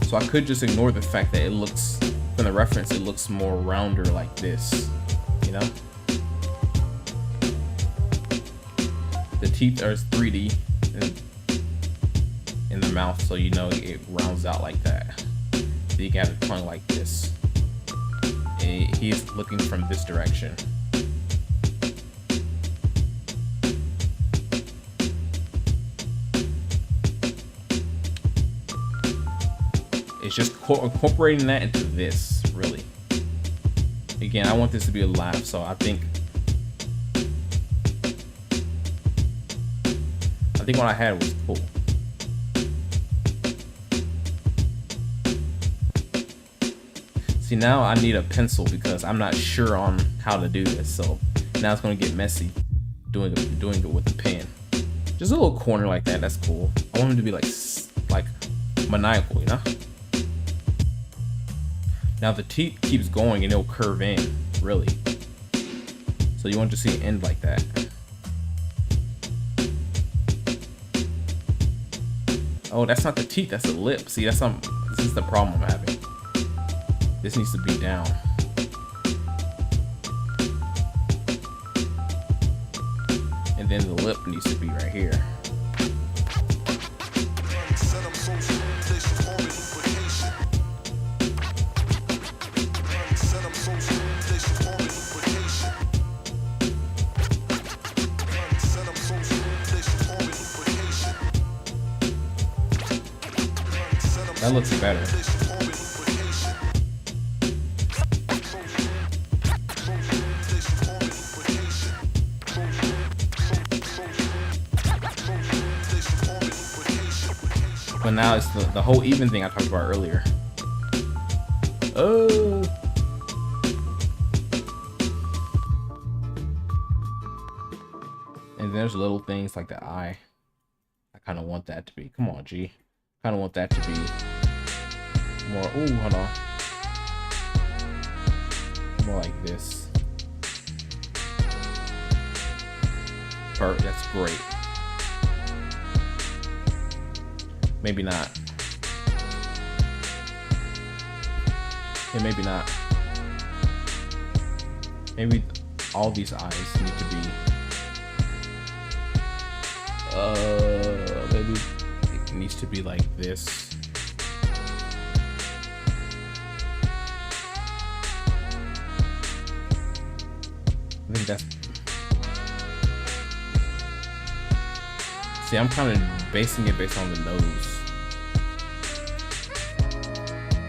Speaker 4: So I could just ignore the fact that it looks, from the reference, it looks more rounder like this, you know? The teeth are 3D in the mouth, so you know it rounds out like that. So you can have the tongue like this. And he's looking from this direction. It's just incorporating that into this, really. Again, I want this to be a laugh, so I think what I had was cool. See, now I need a pencil because I'm not sure on how to do this. So now it's gonna get messy doing it with the pen. Just a little corner like that. That's cool. I want him to be like maniacal, you know. Now the teeth keeps going and it'll curve in, really. So you want to see it end like that. Oh, that's not the teeth, that's the lip. See, this is the problem I'm having. This needs to be down. And then the lip needs to be right here. That looks better. But now it's the whole even thing I talked about earlier. Oh. And there's little things like the eye. I kind of want that to be. Come on, G. Kind of want that to be more. Ooh, hold on. More like this. That's great. Maybe not. Yeah, maybe not. Maybe all these eyes need to be. Maybe it needs to be like this. I think that's. See, I'm kind of basing it based on the nose.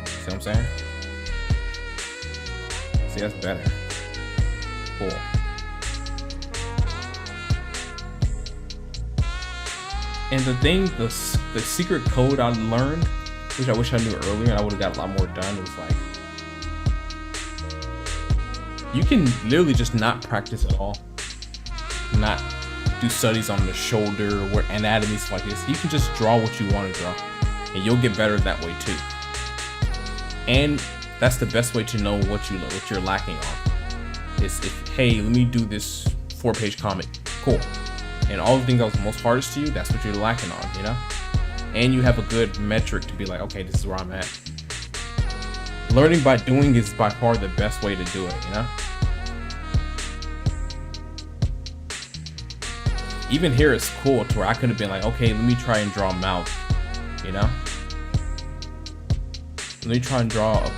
Speaker 4: See what I'm saying? See, that's better. Cool. And the thing, the secret code I learned, which I wish I knew earlier and I would have got a lot more done, was like, you can literally just not practice at all. Not do studies on the shoulder or anatomy, stuff like this. You can just draw what you want to draw and you'll get better that way too. And that's the best way to know what you're lacking on. Is if, hey, let me do this 4-page comic. Cool. And all the things that was the most hardest to you, that's what you're lacking on, you know? And you have a good metric to be like, okay, this is where I'm at. Learning by doing is by far the best way to do it, you know? Even here it's cool to where I could have been like, okay, let me try and draw a mouth, you know? Let me try and draw a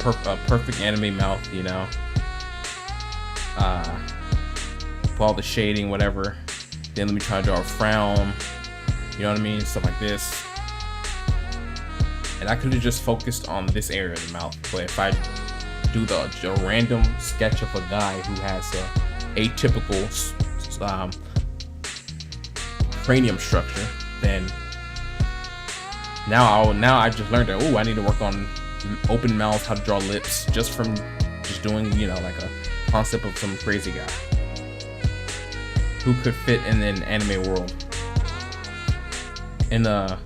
Speaker 4: perfect anime mouth, you know? Put all the shading, whatever. Then let me try to draw a frown, you know what I mean? Stuff like this. And I could have just focused on this area of the mouth. But if I do a random sketch of a guy who has a atypical cranium structure, then now I just learned that, oh, I need to work on open mouth, how to draw lips, just from just doing, you know, like a concept of some crazy guy who could fit in an anime world, in a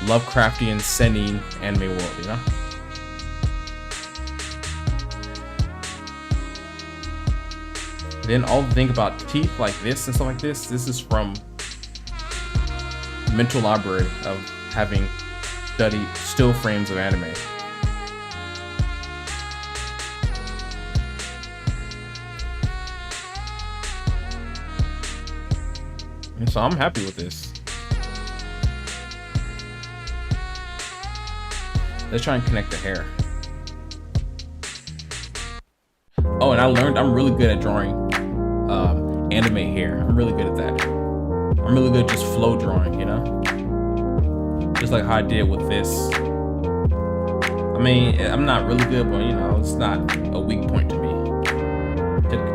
Speaker 4: Lovecraftian Senin anime world, you know? Then all the thing about teeth like this and stuff like this is from mental library of having studied still frames of anime. And so I'm happy with this. Let's try and connect the hair. Oh, and I learned I'm really good at drawing anime hair. I'm really good at that. I'm really good at just flow drawing, you know? Just like how I did with this. I mean, I'm not really good, but you know, it's not a weak point to me.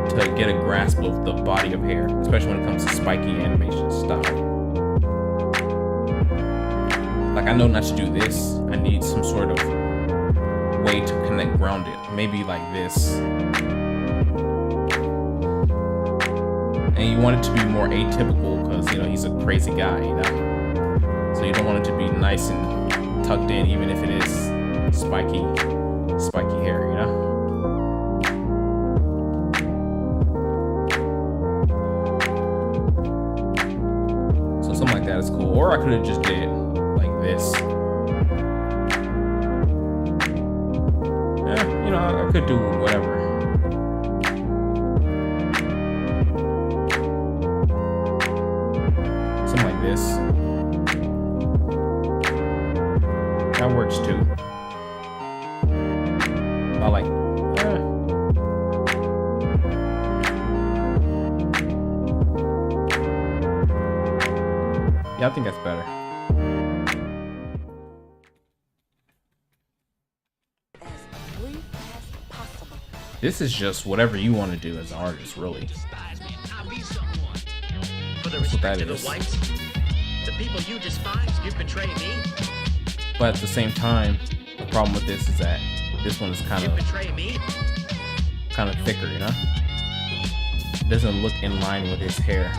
Speaker 4: To get a grasp of the body of hair, especially when it comes to spiky animation style. Like, I know not to do this. I need some sort of way to connect, ground it. Maybe like this. And you want it to be more atypical because, you know, he's a crazy guy, you know? So you don't want it to be nice and tucked in, even if it is spiky hair, you know? So something like that is cool. Or I could have just did like this. Yeah, you know, I could do whatever. Something like this. That works too. I like, yeah, I think that's better. This is just whatever you want to do as an artist, really. That's what that is.
Speaker 11: The people you despise, you betray me.
Speaker 4: But at the same time, the problem with this is that this one is kind of thicker, you know? It doesn't look in line with his hair.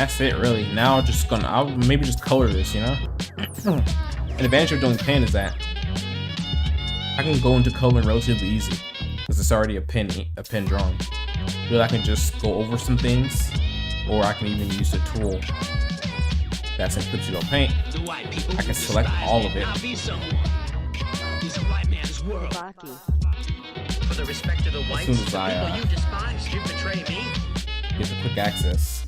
Speaker 4: that's it really. Now I'll maybe just color this, you know. An advantage of doing pen is that I can go into coloring relatively easy because it's already a pen drawing. Really, I can just go over some things, or I can even use a tool that's in Clipsy Paint. I can select all of it.
Speaker 11: For the respect of the whites,
Speaker 4: as soon as I
Speaker 11: you despise, you betray me.
Speaker 4: Get the quick access,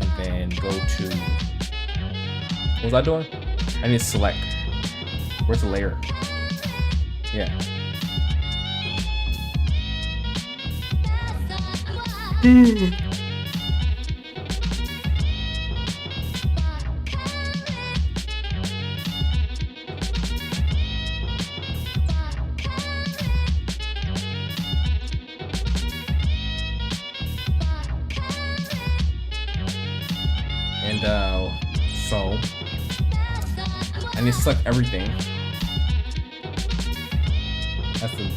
Speaker 4: and then go to. What was I doing? I need to select. Where's the layer? Yeah. And so I need to select everything. That's the.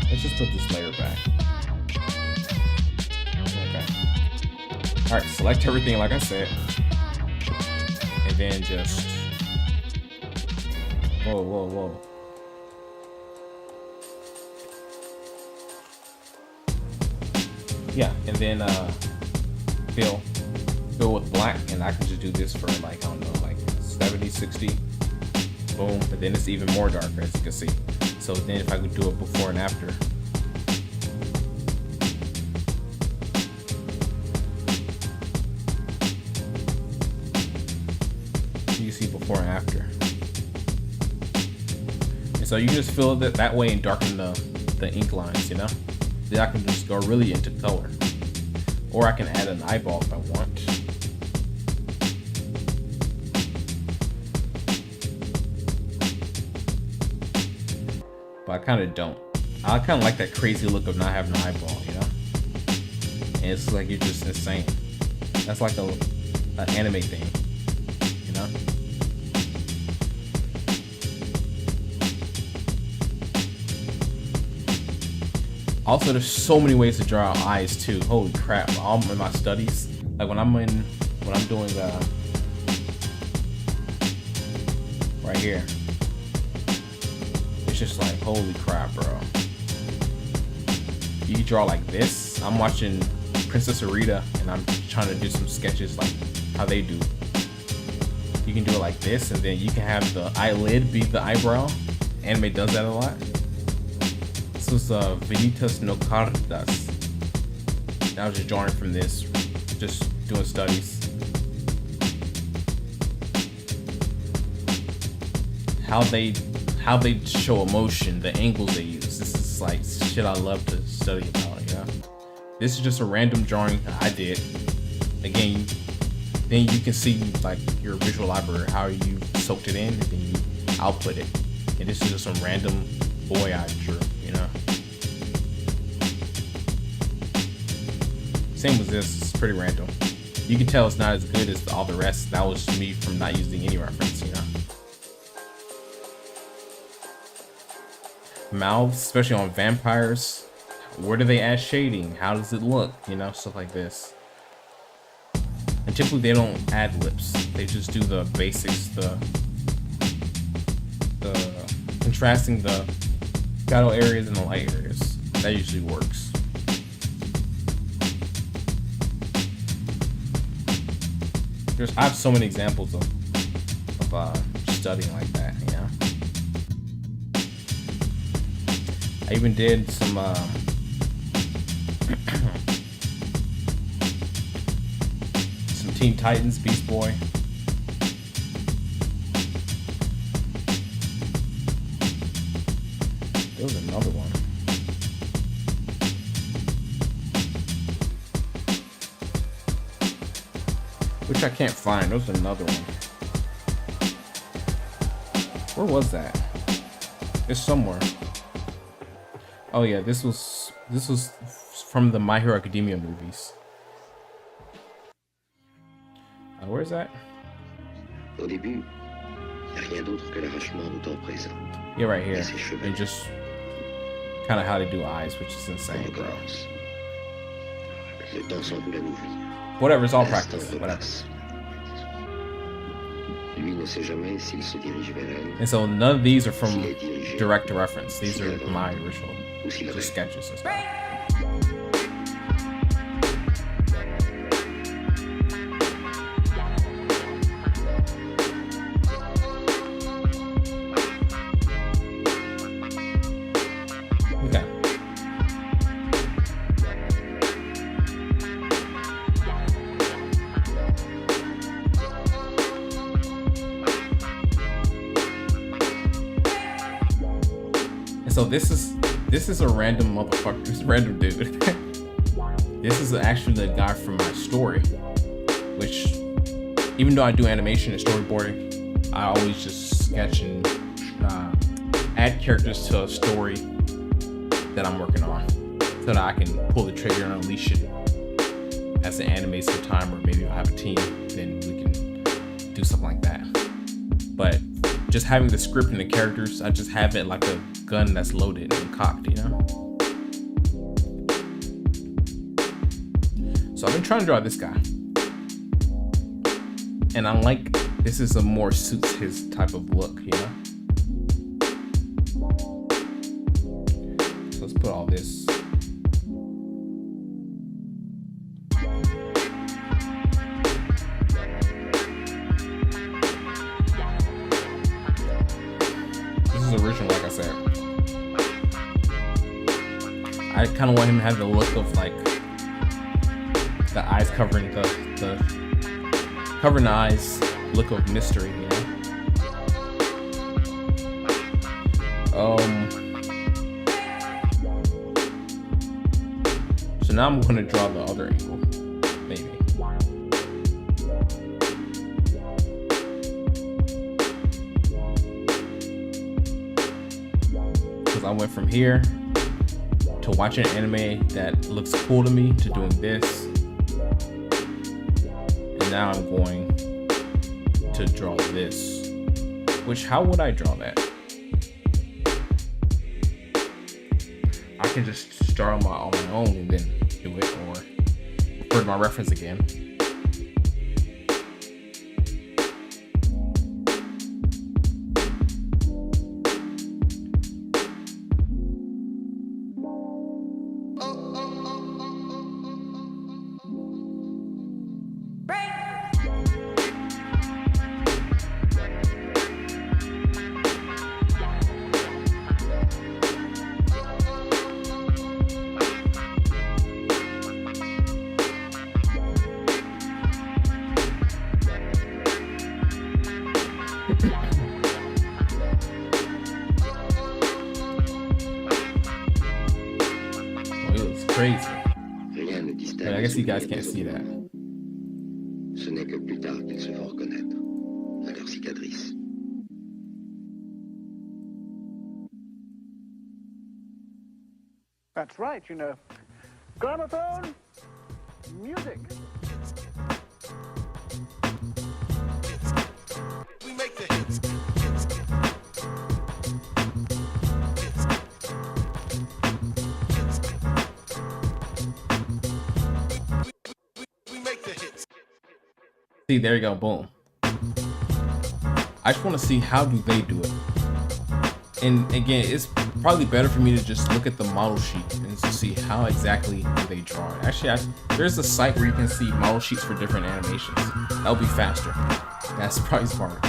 Speaker 4: Let's just put this layer back. Okay. All right, select everything like I said, and then just. Whoa. Yeah, and then fill with black, and I can just do this for like, I don't know, like 70, 60. Boom, and then it's even more darker, as you can see. So then if I could do it before and after. You can see before and after. And so you can just fill it that way and darken the ink lines, you know? Then I can just go really into color. Or I can add an eyeball if I want. But I kind of don't. I kind of like that crazy look of not having an eyeball, you know? And it's like you're just insane. That's like an anime thing, you know? Also, there's so many ways to draw eyes too. Holy crap! All in my studies, like when I'm doing right here, it's just like holy crap, bro. You draw like this. I'm watching Princess Arita, and I'm trying to do some sketches like how they do. You can do it like this, and then you can have the eyelid be the eyebrow. Anime does that a lot. This was Vanitas no Cartas. I was just drawing from this, just doing studies. How they show emotion, the angles they use. This is like shit I love to study about, you know? This is just a random drawing that I did. Again, then you can see like your visual library, how you soaked it in, and then you output it. And this is just some random boy I drew, you know? Same as this, it's pretty random. You can tell it's not as good as all the rest. That was me from not using any reference, you know? Mouths, especially on vampires. Where do they add shading? How does it look? You know, stuff like this. And typically they don't add lips. They just do the basics, the contrasting the shadow areas and the light areas. That usually works. I have so many examples of studying like that, you know. I even did some some Teen Titans, Beast Boy. There was another one. Which I can't find. There was another one. Where was that? It's somewhere. Oh yeah, this was from the My Hero Academia movies. Where's that?
Speaker 12: Au début, y a rien d'autre que l'arrachement du temps présent.
Speaker 4: Yeah, right here. And just Kind of how they do eyes, which is insane, bro. Whatever, it's all practice. Whatever. And so none of these are from direct reference. These are my original just sketches and stuff. So this is a random motherfucker, this random dude. This is actually the guy from my story, which even though I do animation and storyboarding, I always just sketch and add characters to a story that I'm working on so that I can pull the trigger and unleash it as an anime sometime, or maybe I'll have a team, then we can do something like that. But just having the script and the characters, I just have it like a gun that's loaded and cocked, you know? So I've been trying to draw this guy. And I like, this is a more suits his type of look, you know? So let's put all this. This is original, like I said. I kind of want him to have the look of like the eyes covering the covering the eyes look of mystery, you know. So now I'm gonna draw the other angle, maybe. Because I went from here to watching an anime that looks cool to me to doing this, and now I'm going to draw this. Which, how would I draw that? I can just start on my own and then do it, or refer to my reference again. Crazy. But I guess you guys can't see that.
Speaker 12: Ce n'est que plus tard qu'ils se font reconnaître à leur cicatrice.
Speaker 8: That's right, you know. Gramophone, music.
Speaker 5: We make the hits.
Speaker 4: See, there you go, boom. I just want to see how do they do it. And again, it's probably better for me to just look at the model sheet and to see how exactly do they draw it. Actually, there's a site where you can see model sheets for different animations. That'll be faster. That's probably smarter.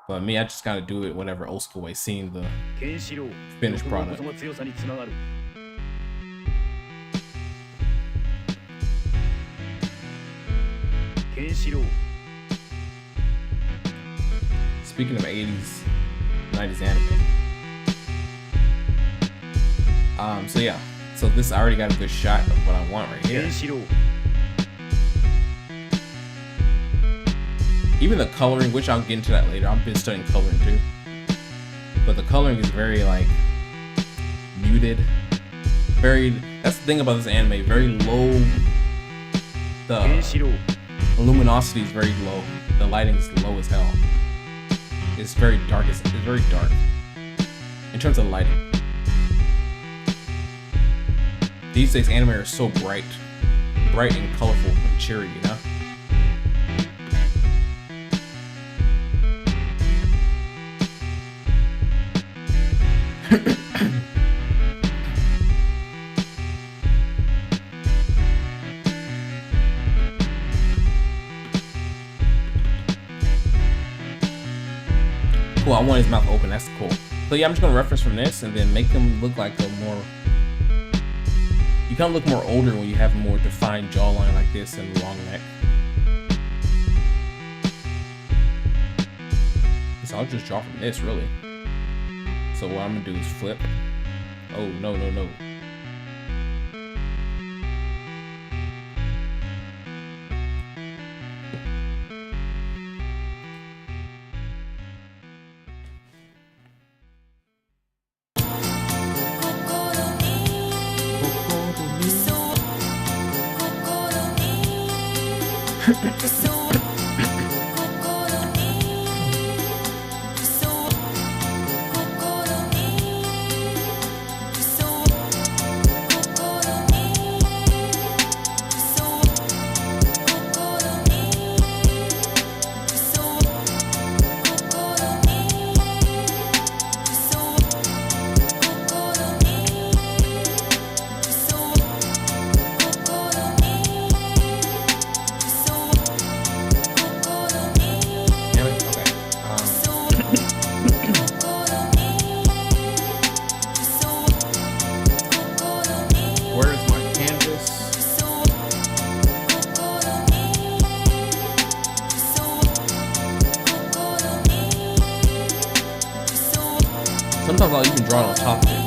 Speaker 4: But me, I just gotta do it whatever old school way, seeing the finished product. Speaking of 80s, 90s anime. So yeah. So this, I already got a good shot of what I want right here. Even the coloring, which I'll get into that later. I've been studying coloring too. But the coloring is very like muted. That's the thing about this anime, very low. The luminosity is very low. The lighting is low as hell. It's very dark. It's very dark in terms of lighting. These days anime are so bright and colorful and cheery, you know? Cool, I want his mouth open, that's cool. So yeah, I'm just gonna reference from this and then make him look like a more, you kind of look more older when you have a more defined jawline like this and a long neck. So I'll just draw from this, really. So what I'm gonna do is flip. Oh, no. Sometimes I'll even draw it on top of it.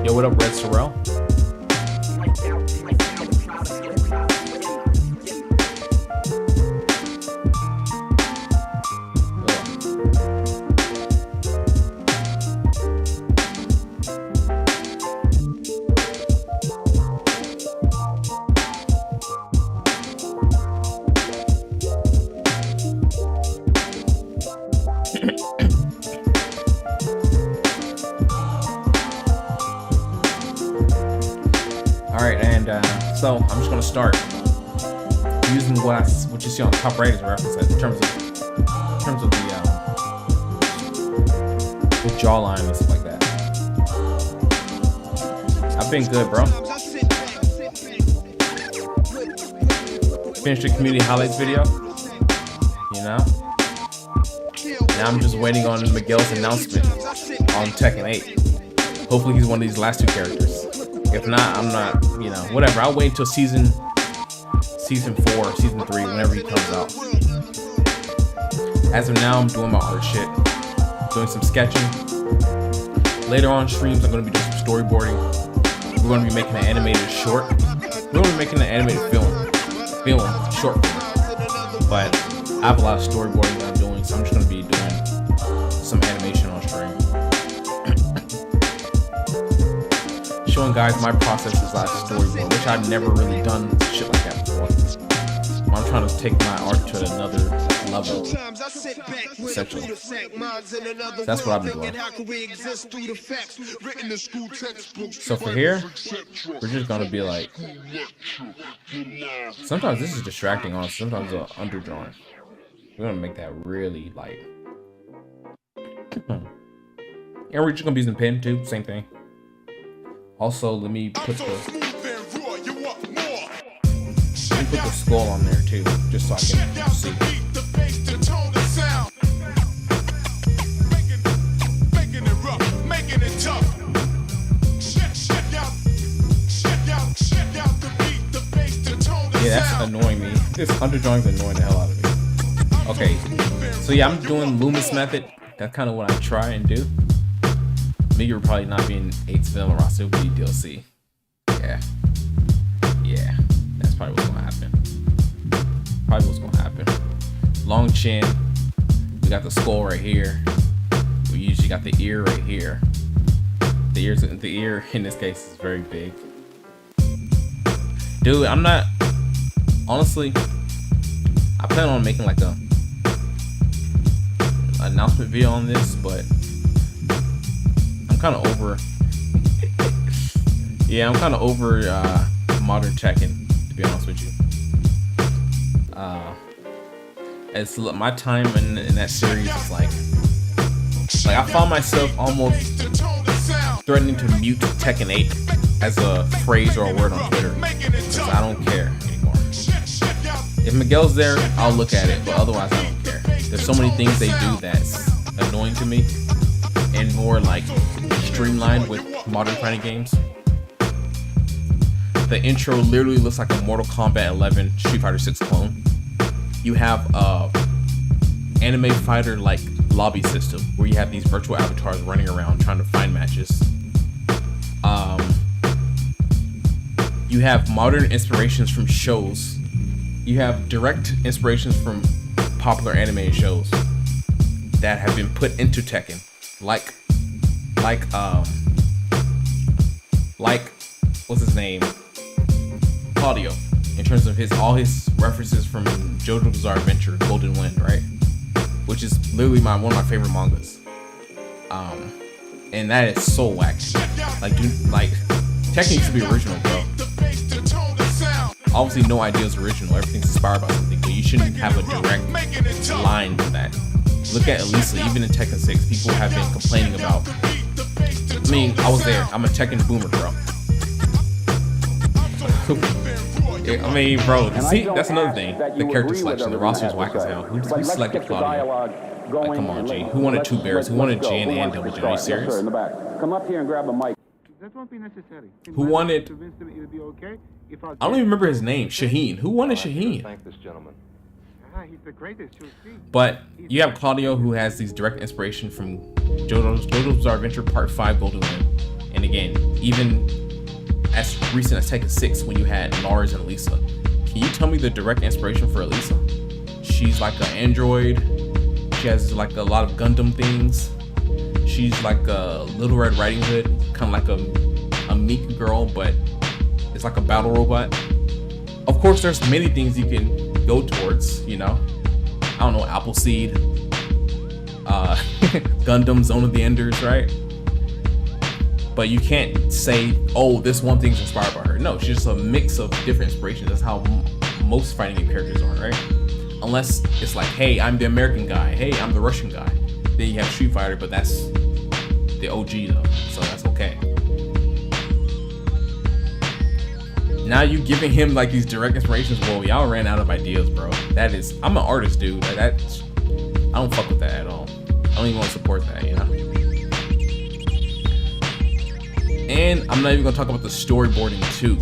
Speaker 4: Yo, what up, Red Sorrel? So I'm just gonna start using what you see on the top right as a reference in terms of the jawline and stuff like that. I've been good, bro. Finished the community highlights video, you know. Now I'm just waiting on Miguel's announcement on Tekken 8. Hopefully he's one of these last two characters. If not, I'm not, you know, whatever. I'll wait until season 4, season 3, whenever he comes out. As of now, I'm doing my art shit, doing some sketching, later on streams, I'm gonna be doing some storyboarding. We're gonna be making an animated short. We're gonna be making an animated film short film. But I have a lot of storyboarding that I'm doing, so I'm just gonna be doing some animation on stream. Showing guys my process is like storyboard, which I've never really done shit like that before. I'm trying to take my art to another level, essentially. That's what I've been doing. So for here, we're just gonna be like, sometimes this is distracting, honestly. Sometimes it's underdrawing. We're gonna make that really light. And we're just gonna be using pen too, same thing. Also, let me put the skull on there too, just so I can see. Yeah, that's annoying me. This underdrawing's annoying the hell out of me. Okay, so yeah, I'm doing Loomis method. That's kind of what I try and do. Maybe we're probably not being 8's film or Ross, it would be DLC. Yeah, that's probably what's gonna happen. Long chin. We got the skull right here. We usually got the ear right here. The ear in this case is very big. Dude, I'm not. Honestly, I plan on making like a announcement video on this, but I'm kind of over. Yeah, I'm kind of over modern Tekken, to be honest with you. It's my time in that series is like I found myself almost threatening to mute Tekken 8 as a phrase or a word on Twitter, because I don't care anymore. If Miguel's there, I'll look at it, but otherwise I don't care. There's so many things they do that's annoying to me and more like streamlined with modern fighting games. The intro literally looks like a Mortal Kombat 11 Street Fighter 6 clone. You have anime fighter like lobby system where you have these virtual avatars running around trying to find matches. You have modern inspirations from shows. You have direct inspirations from popular anime shows that have been put into Tekken, like what's his name, Claudio, in terms of all his references from JoJo's Bizarre Adventure, Golden Wind, right? Which is literally one of my favorite mangas. And that is so whack. Tekken used to be original, bro. Obviously, no idea is original. Everything's inspired by something, but you shouldn't have a direct line to that. Look at Elisa. Even in Tekken 6, people have been complaining about. I mean, I was there. I'm a Tekken boomer, bro. I mean, bro, see, that's another thing. The character selection, the roster is whack as hell. Who selected Claudio? Like, come on, G. Who wanted 2 bears? Who wanted Jin and Double J? Are you serious?
Speaker 13: Come up here and grab a mic.
Speaker 14: That won't be necessary.
Speaker 4: Who wanted?
Speaker 14: It would be okay if
Speaker 4: I don't even remember his name. Shaheen. Who wanted Shaheen?
Speaker 14: Thank this gentleman. He's the greatest you'll see.
Speaker 4: But you have Claudio, who has these direct inspiration from JoJo's Bizarre Adventure Part 5 Golden Wind. And again, even as recent as Tekken 6 when you had Lars and Elisa. Can you tell me the direct inspiration for Elisa? She's like an android. She has like a lot of Gundam things. She's like a Little Red Riding Hood, kind of like a meek girl, but it's like a battle robot. Of course, there's many things you can go towards, you know. I don't know, Appleseed, Gundam, Zone of the Enders, right? But you can't say, oh, this one thing's inspired by her. No, she's just a mix of different inspirations. That's how most fighting game characters are, right? Unless it's like, hey, I'm the American guy. Hey, I'm the Russian guy. Then you have Street Fighter, but that's the OG though, so that's okay. Now you giving him like these direct inspirations. Well, y'all ran out of ideas, bro. That is, I'm an artist, dude. I don't fuck with that at all. I don't even want to support that, you know? And I'm not even gonna talk about the storyboarding too.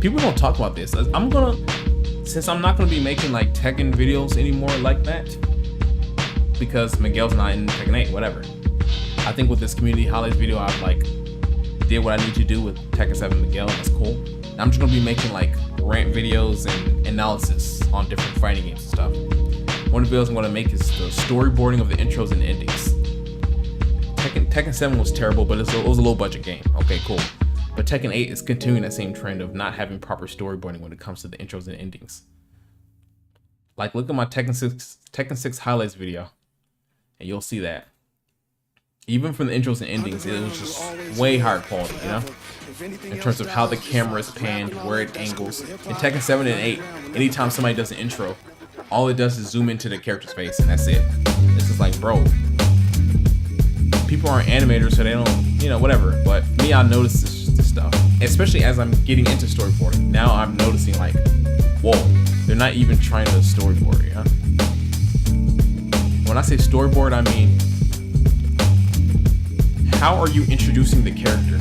Speaker 4: People don't talk about this. Since I'm not gonna be making like Tekken videos anymore like that, because Miguel's not in Tekken 8, whatever. I think with this community highlights video, I've like did what I need to do with Tekken 7 Miguel. That's cool. I'm just gonna be making like rant videos and analysis on different fighting games and stuff. One of the videos I'm gonna make is the storyboarding of the intros and endings. Tekken 7 was terrible, but it was a low budget game. Okay, cool. But Tekken 8 is continuing that same trend of not having proper storyboarding when it comes to the intros and endings. Like, look at my Tekken 6 highlights video, and you'll see that. Even from the intros and endings, it was just way higher quality, you know? In terms of how the camera is panned, where it angles. In Tekken 7 and 8, anytime somebody does an intro, all it does is zoom into the character's face, and that's it. It's just like, bro, people aren't animators, so they don't, you know, whatever. But me, I notice this stuff, especially as I'm getting into storyboarding. Now I'm noticing like, whoa, they're not even trying to storyboard, you know? When I say storyboard, I mean, how are you introducing the character?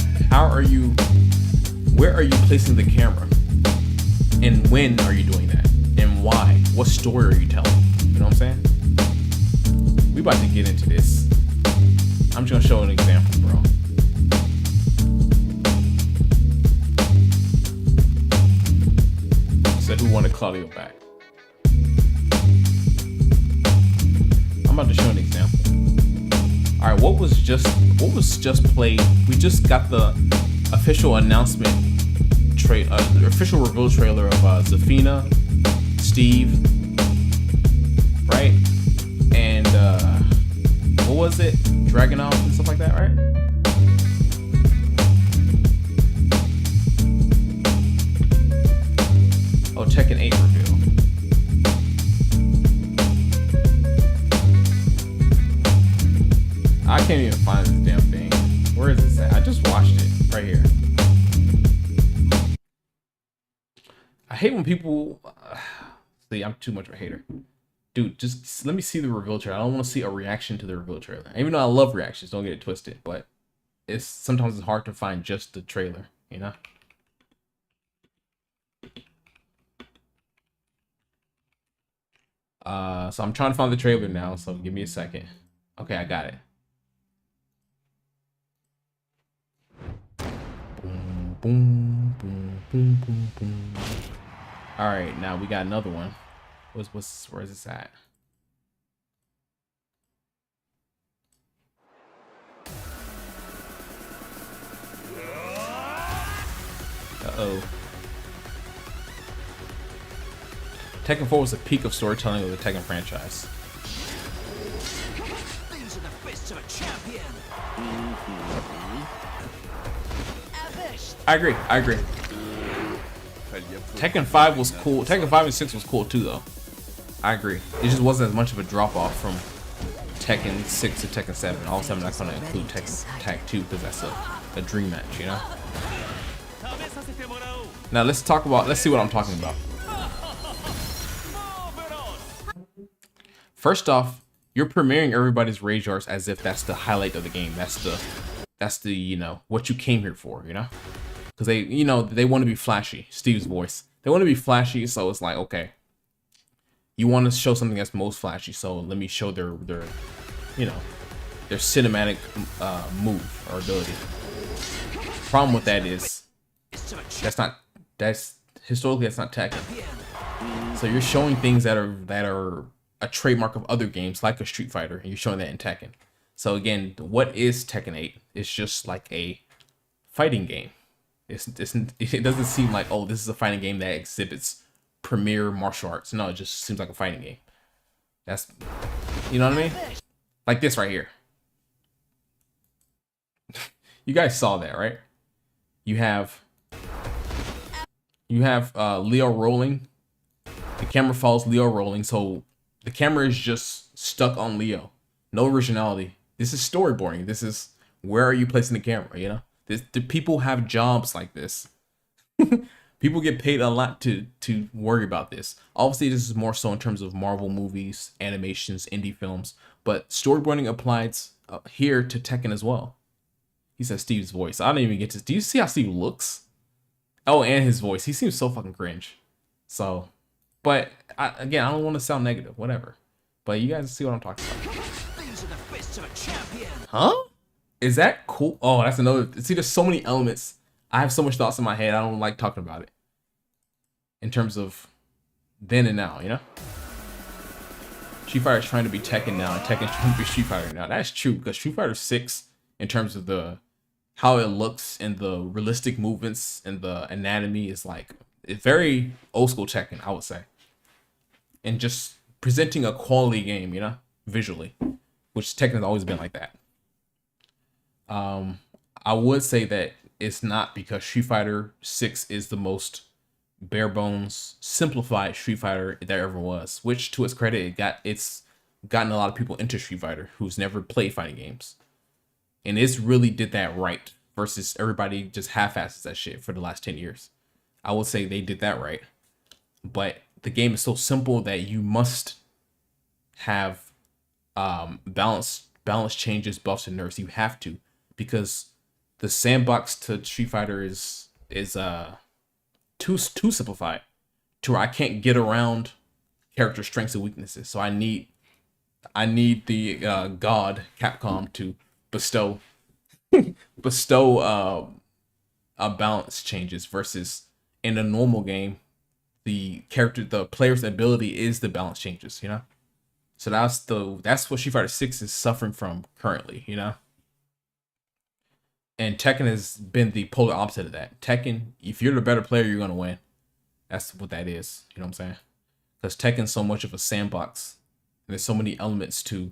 Speaker 4: Where are you placing the camera? And when are you doing that? And why? What story are you telling? You know what I'm saying? We about to get into this. I'm just gonna show an example, bro. Said who wanted Claudio back. I'm about to show an example. All right, what was just played? We just got the official announcement, the official reveal trailer of Zafina, Steve, right? And what was it? Dragunov and stuff like that, right? Oh, Tekken 8 reveal. I can't even find this damn thing. Where is this at? I just watched it right here. I hate when people see, I'm too much of a hater. Dude, just let me see the reveal trailer. I don't want to see a reaction to the reveal trailer. Even though I love reactions, don't get it twisted, but sometimes it's hard to find just the trailer, you know? So I'm trying to find the trailer now, so give me a second. Okay, I got it. Boom, boom, boom, boom, boom, boom. All right, now we got another one. Where is this at? Uh-oh. Tekken 4 was the peak of storytelling of the Tekken franchise.
Speaker 15: These are the fists of a champion.
Speaker 4: I agree. Tekken 5 was cool. Tekken 5 and 6 was cool too, though. I agree. It just wasn't as much of a drop off from Tekken 6 to Tekken 7. All of a sudden, I'm not going to include Tag 2 because that's a dream match, you know? Now let's see what I'm talking about. First off, you're premiering everybody's rage arts as if that's the highlight of the game. That's the you know, what you came here for, you know? Because they, you know, they want to be flashy. Steve's voice. They want to be flashy, so it's like, okay, you want to show something that's most flashy, so let me show their you know, their cinematic move or ability. Problem with that is that's historically that's not Tekken. So you're showing things that are a trademark of other games like a Street Fighter, and you're showing that in Tekken. So again, what is Tekken 8? It's just like a fighting game. It doesn't seem like, oh, this is a fighting game that exhibits premier martial arts. No, it just seems like a fighting game. That's, you know what I mean? Like this right here. You guys saw that, right? You have Leo rolling. The camera follows Leo rolling, so the camera is just stuck on Leo. No originality. This is storyboarding. This is, where are you placing the camera, you know? The people have jobs like this. People get paid a lot to worry about this. Obviously, this is more so in terms of Marvel movies, animations, indie films, but storyboarding applies here to Tekken as well. He says Steve's voice. I don't even get to. Do you see how Steve looks? Oh, and his voice. He seems so fucking cringe. So, but again, I don't want to sound negative. Whatever. But you guys see what I'm talking about.
Speaker 15: These are the fists of a champion.
Speaker 4: Huh? Is that cool? Oh, that's another. See, there's so many elements. I have so much thoughts in my head. I don't like talking about it. In terms of then and now, you know? Street Fighter is trying to be Tekken now, and Tekken's trying to be Street Fighter now. That's true, because Street Fighter 6, in terms of the how it looks and the realistic movements and the anatomy, is like, it's very old school Tekken, I would say. And just presenting a quality game, you know, visually, which Tekken has always been like that. I would say that it's not because Street Fighter 6 is the most bare bones simplified Street Fighter there ever was, which to its credit, it's gotten a lot of people into Street Fighter who's never played fighting games, and it's really did that right versus everybody just half-asses that shit for the last 10 years. I would say they did that right, but the game is so simple that you must have balance changes, buffs, and nerfs. You have to, because the sandbox to Street Fighter is too simplified to where I can't get around character strengths and weaknesses. So I need the God Capcom to bestow balance changes, versus in a normal game the player's ability is the balance changes, you know? So that's what Street Fighter 6 is suffering from currently, you know? And Tekken has been the polar opposite of that. Tekken, if you're the better player, you're going to win. That's what that is. You know what I'm saying? Because Tekken's so much of a sandbox. And there's so many elements to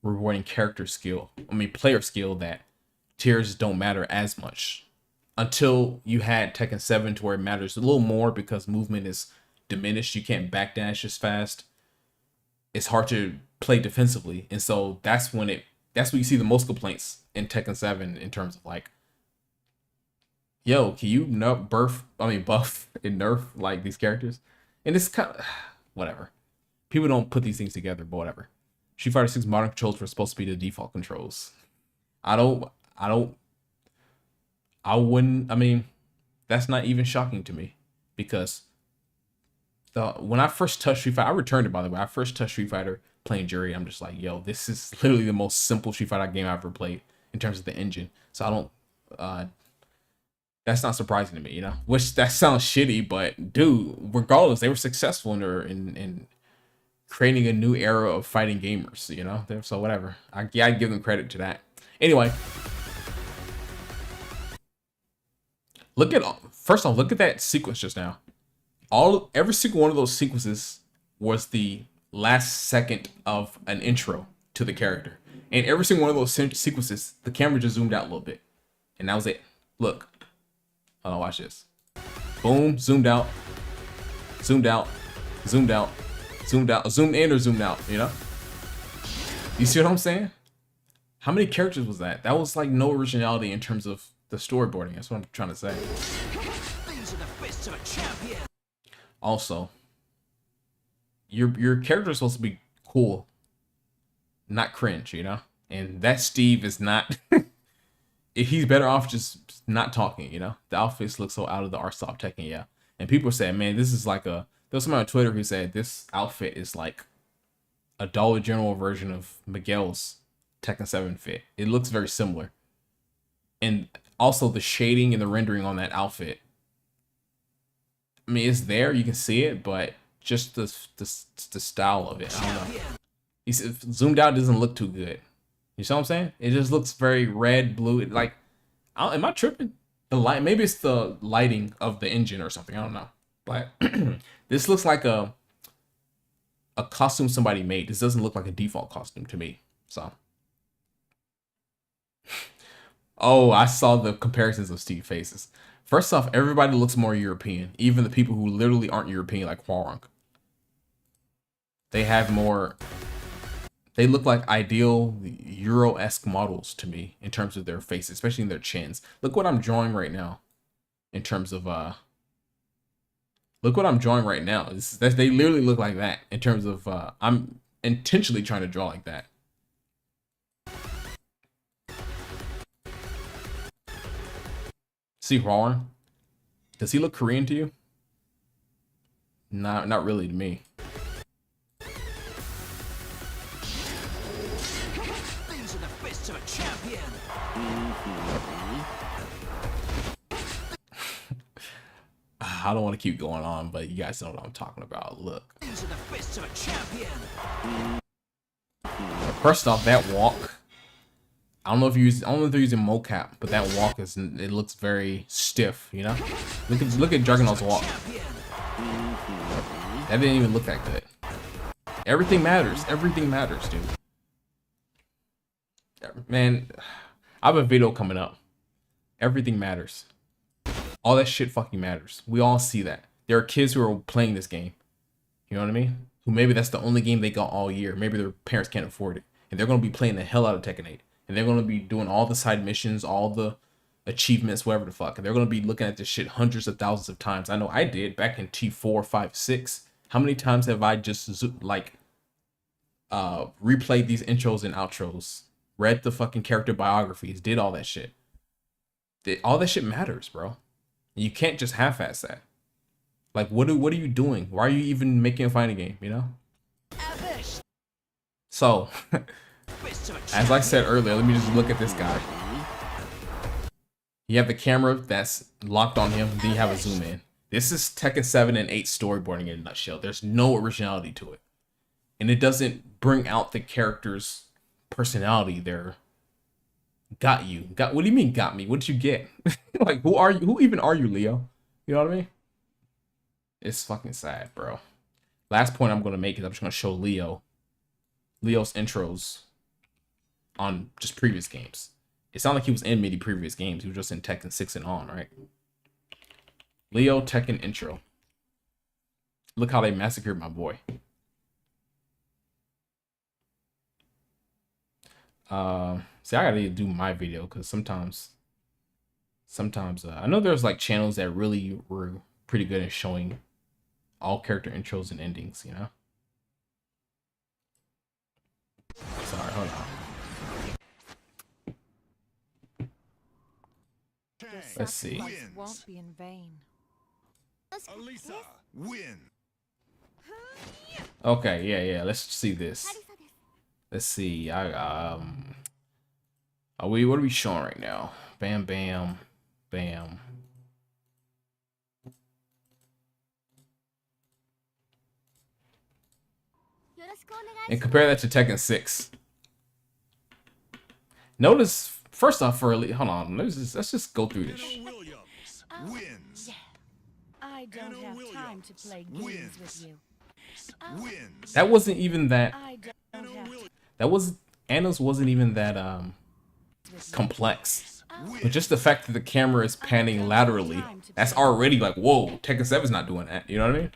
Speaker 4: rewarding player skill, that tiers don't matter as much. Until you had Tekken 7 to where it matters a little more because movement is diminished. You can't backdash as fast. It's hard to play defensively. And so that's when you see the most complaints in Tekken 7 in terms of like, yo, can you buff and nerf like these characters? And it's kind of whatever. People don't put these things together, but whatever. Street Fighter 6 modern controls were supposed to be the default controls. That's not even shocking to me, because when I first touched Street Fighter, I returned it, by the way. I first touched Street Fighter playing Jury. I'm just like, yo, this is literally the most simple Street Fighter game I've ever played in terms of the engine. So that's not surprising to me, you know? Which, that sounds shitty, but dude, regardless, they were successful in creating a new era of fighting gamers, you know? So whatever. I'd give them credit to that. Anyway. First off, look at that sequence just now. Every single one of those sequences was the last second of an intro to the character. And every single one of those sequences, the camera just zoomed out a little bit. And that was it. Look. Hold on, watch this. Boom, zoomed out. Zoomed out. Zoomed out. Zoomed out. Zoomed in or zoomed out, you know? You see what I'm saying? How many characters was that? That was like no originality in terms of the storyboarding. That's what I'm trying to say.
Speaker 15: These are the fists of a champion.
Speaker 4: Also, your character is supposed to be cool, not cringe, you know? And that Steve is not. He's better off just not talking, you know? The outfits look so out of the Artsoft Tekken, yeah. And people say, man, this is like there was somebody on Twitter who said this outfit is like a Dollar General version of Miguel's Tekken 7 fit. It looks very similar. And also the shading and the rendering on that outfit, I mean, it's there, you can see it, but just the style of it, I don't know. Zoomed out doesn't look too good. You see what I'm saying? It just looks very red, blue. Am I tripping? The light, maybe it's the lighting of the engine or something. I don't know. But this looks like a costume somebody made. This doesn't look like a default costume to me. So. Oh, I saw the comparisons of Steve faces. First off, everybody looks more European. Even the people who literally aren't European, like Hwoarang. They have more. They look like ideal Euro-esque models to me in terms of their faces, especially in their chins. Look what I'm drawing right now. In terms of look what I'm drawing right now. They literally look like that in terms of I'm intentionally trying to draw like that. See Hwoarang? Does he look Korean to you? Not really to me.
Speaker 15: These are the fists of a champion. champion.
Speaker 4: I don't want to keep going on, but you guys know what I'm talking about. Look.
Speaker 15: These are the fists of a champion.
Speaker 4: First off, that walk. I don't know if they're using mocap, but that walk it looks very stiff, you know? Look at Juggernaut's walk. That didn't even look that good. Everything matters. Everything matters, dude. Man, I have a video coming up. Everything matters. All that shit fucking matters. We all see that. There are kids who are playing this game. You know what I mean? Who maybe that's the only game they got all year. Maybe their parents can't afford it. And they're going to be playing the hell out of Tekken 8. And they're going to be doing all the side missions, all the achievements, whatever the fuck. And they're going to be looking at this shit hundreds of thousands of times. I know I did back in T4, 5, 6. How many times have I just replayed these intros and outros? Read the fucking character biographies, did all that shit. All that shit matters, bro. You can't just half-ass that. Like, what are you doing? Why are you even making a fighting game, you know? So, as I said earlier, let me just look at this guy. You have the camera that's locked on him, then you have a zoom in. This is Tekken 7 and 8 storyboarding in a nutshell. There's no originality to it. And it doesn't bring out the character's personality there. Got you. What do you mean got me? What did you get? Like, who are you? Who even are you, Leo? You know what I mean? It's fucking sad, bro. Last point I'm going to make is I'm just going to show Leo's intros on just previous games. It's not like he was in many previous games. He was just in Tekken 6 and on, right? Leo Tekken intro. Look how they massacred my boy. See, I gotta do my video because sometimes I know there's like channels that really were pretty good at showing all character intros and endings, you know? Sorry, hold on. Let's see.
Speaker 16: Won't be in vain.
Speaker 17: Elisa, win.
Speaker 4: Okay, yeah. Let's see this. Let's see. What are we showing right now? Bam, bam, bam. And compare that to Tekken 6. Notice, first off, hold on. Let's just go through this.
Speaker 17: Wins.
Speaker 16: I don't have time to play games with you.
Speaker 17: Wins.
Speaker 4: That wasn't even that. Anna's wasn't even that complex. But just the fact that the camera is panning laterally, that's already like, whoa, Tekken 7's not doing that. You know what I mean?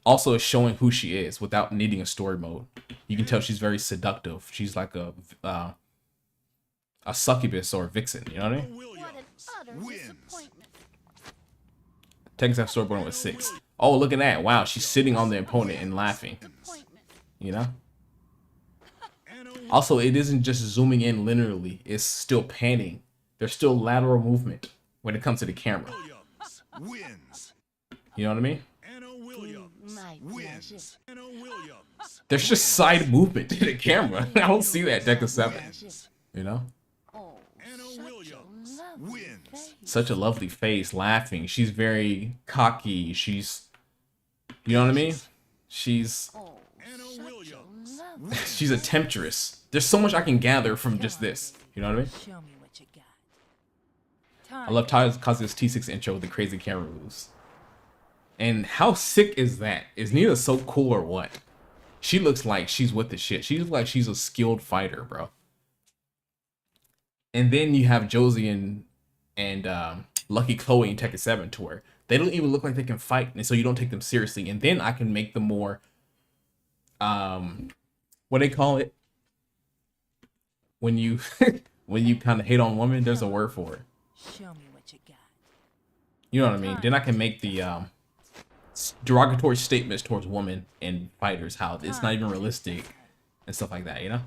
Speaker 4: Also, it's showing who she is without needing a story mode. You can tell she's very seductive. She's like a succubus or a vixen. You know what I mean? Tekken 7 storyboard with 6. Oh, look at that. Wow, she's sitting on the opponent and laughing. You know? Also, it isn't just zooming in linearly. It's still panning. There's still lateral movement when it comes to the camera. You know what I mean? There's just side movement to the camera. I don't see that Tekken 7. You know? Such a lovely face, laughing. She's very cocky. She's, you know what I mean? She's a temptress. There's so much I can gather from just this. You know what I mean? I love Kazuya's T6 intro with the crazy camera moves. And how sick is that? Is Nina so cool or what? She looks like she's with the shit. She looks like she's a skilled fighter, bro. And then you have Josie and Lucky Chloe in Tekken 7 to where they don't even look like they can fight, and so you don't take them seriously. And then I can make them more, what they call it? When you when you kind of hate on women, there's a word for it.
Speaker 16: Show me what you got.
Speaker 4: You know what I mean? Then I can make the derogatory statements towards women and fighters, how it's not even realistic and stuff like that, you know?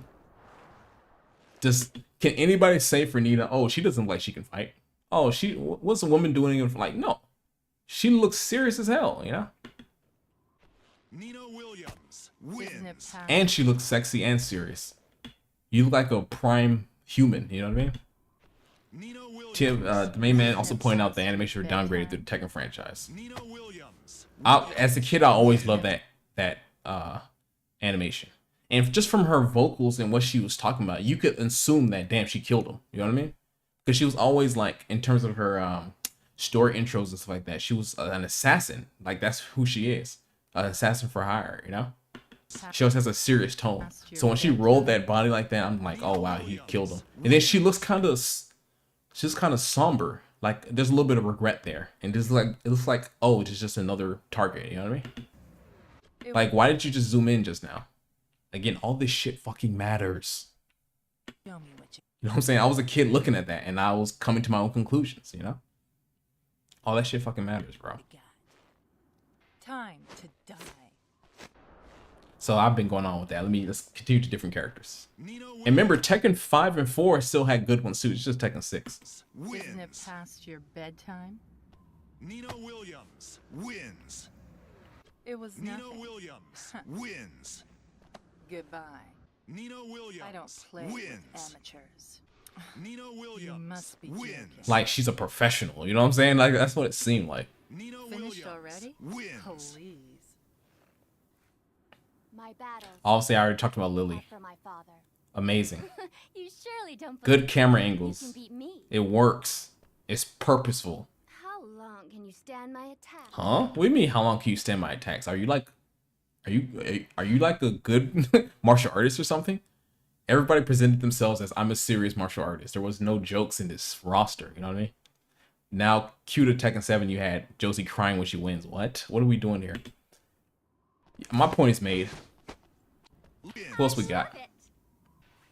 Speaker 4: Can anybody say for Nina, oh, she doesn't look like she can fight? Oh, what's a woman doing? Like, no. She looks serious as hell, you know?
Speaker 17: Nina Williams wins.
Speaker 4: And she looks sexy and serious. You look like a prime human. You know what I mean? Tim, the main man also pointed out the animation were downgraded through the Tekken franchise. As a kid, I always loved that animation, and just from her vocals and what she was talking about, you could assume that damn, she killed him. You know what I mean? Because she was always like, in terms of her story intros and stuff like that, she was an assassin. Like that's who she is, an assassin for hire. You know, she always has a serious tone. So when she rolled that body like that, I'm like, oh wow, he killed him. And then she looks kind of somber. Like there's a little bit of regret there, and just like it looks like, oh, it's just another target. You know what I mean? Like, why did you just zoom in just now? Again, all this shit fucking matters. You know what I'm saying? I was a kid looking at that, and I was coming to my own conclusions. You know, all that shit fucking matters, bro.
Speaker 16: Time to die.
Speaker 4: So I've been going on with that. Let's continue to different characters. And remember, Tekken 5 and 4 still had good ones too. It's just Tekken 6.
Speaker 16: Isn't it past your bedtime?
Speaker 17: Nino Williams wins.
Speaker 16: It was nothing.
Speaker 17: Nino Williams wins.
Speaker 16: Goodbye.
Speaker 17: Nino Williams
Speaker 16: I don't play
Speaker 17: wins.
Speaker 16: with amateurs.
Speaker 17: Nino Williams
Speaker 16: must be
Speaker 17: wins.
Speaker 4: Like she's a professional. You know what I'm saying? Like that's what it seemed like.
Speaker 17: Nino
Speaker 16: Finished already?
Speaker 17: wins.
Speaker 16: Please.
Speaker 18: My battle.
Speaker 4: Obviously, I already talked about Lily.
Speaker 18: For my father.
Speaker 4: Amazing.
Speaker 18: You surely don't
Speaker 4: Good camera
Speaker 18: you
Speaker 4: angles.
Speaker 18: can beat me.
Speaker 4: It works. It's purposeful.
Speaker 18: How long can you stand my attack?
Speaker 4: Huh? What do you mean? How long can you stand my attacks? Are you like a good martial artist or something? Everybody presented themselves as I'm a serious martial artist. There was no jokes in this roster. You know what I mean? Now, cue to Tekken 7, you had Josie crying when she wins. What? What are we doing here? My point is made. Who else we got?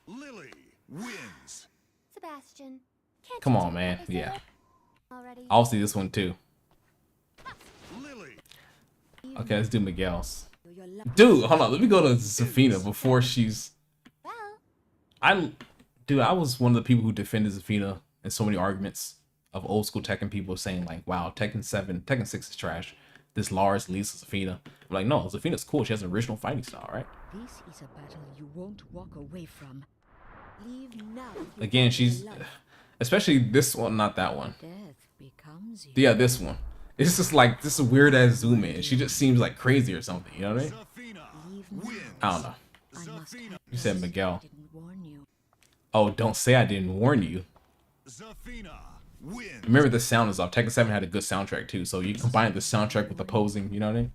Speaker 17: Lily wins.
Speaker 18: Sebastian, can't
Speaker 4: Come
Speaker 18: you
Speaker 4: on,
Speaker 18: do
Speaker 4: man.
Speaker 18: what I
Speaker 4: Yeah.
Speaker 18: said already?
Speaker 4: Obviously, this one too.
Speaker 17: Lily.
Speaker 4: Okay, let's do Miguel's. Dude, hold on. Let me go to Zafina before she's. Dude, I was one of the people who defended Zafina in so many arguments of old school Tekken people saying like, wow, Tekken 6 is trash. This Lars leads Zafina. I'm like, no, Zafina's cool. She has an original fighting style, right?
Speaker 19: This is a battle you won't walk away from. Leave now.
Speaker 4: Again, she's, especially this one, not that one.
Speaker 19: Death becomes you.
Speaker 4: Yeah, this one. It's just like this weird ass zoom in. She just seems like crazy or something. You know what I mean? I don't know. You said Miguel. Oh, don't say I didn't warn you. Remember, the sound is off. Tekken 7 had a good soundtrack too, so you combine the soundtrack with the posing. You know what I mean?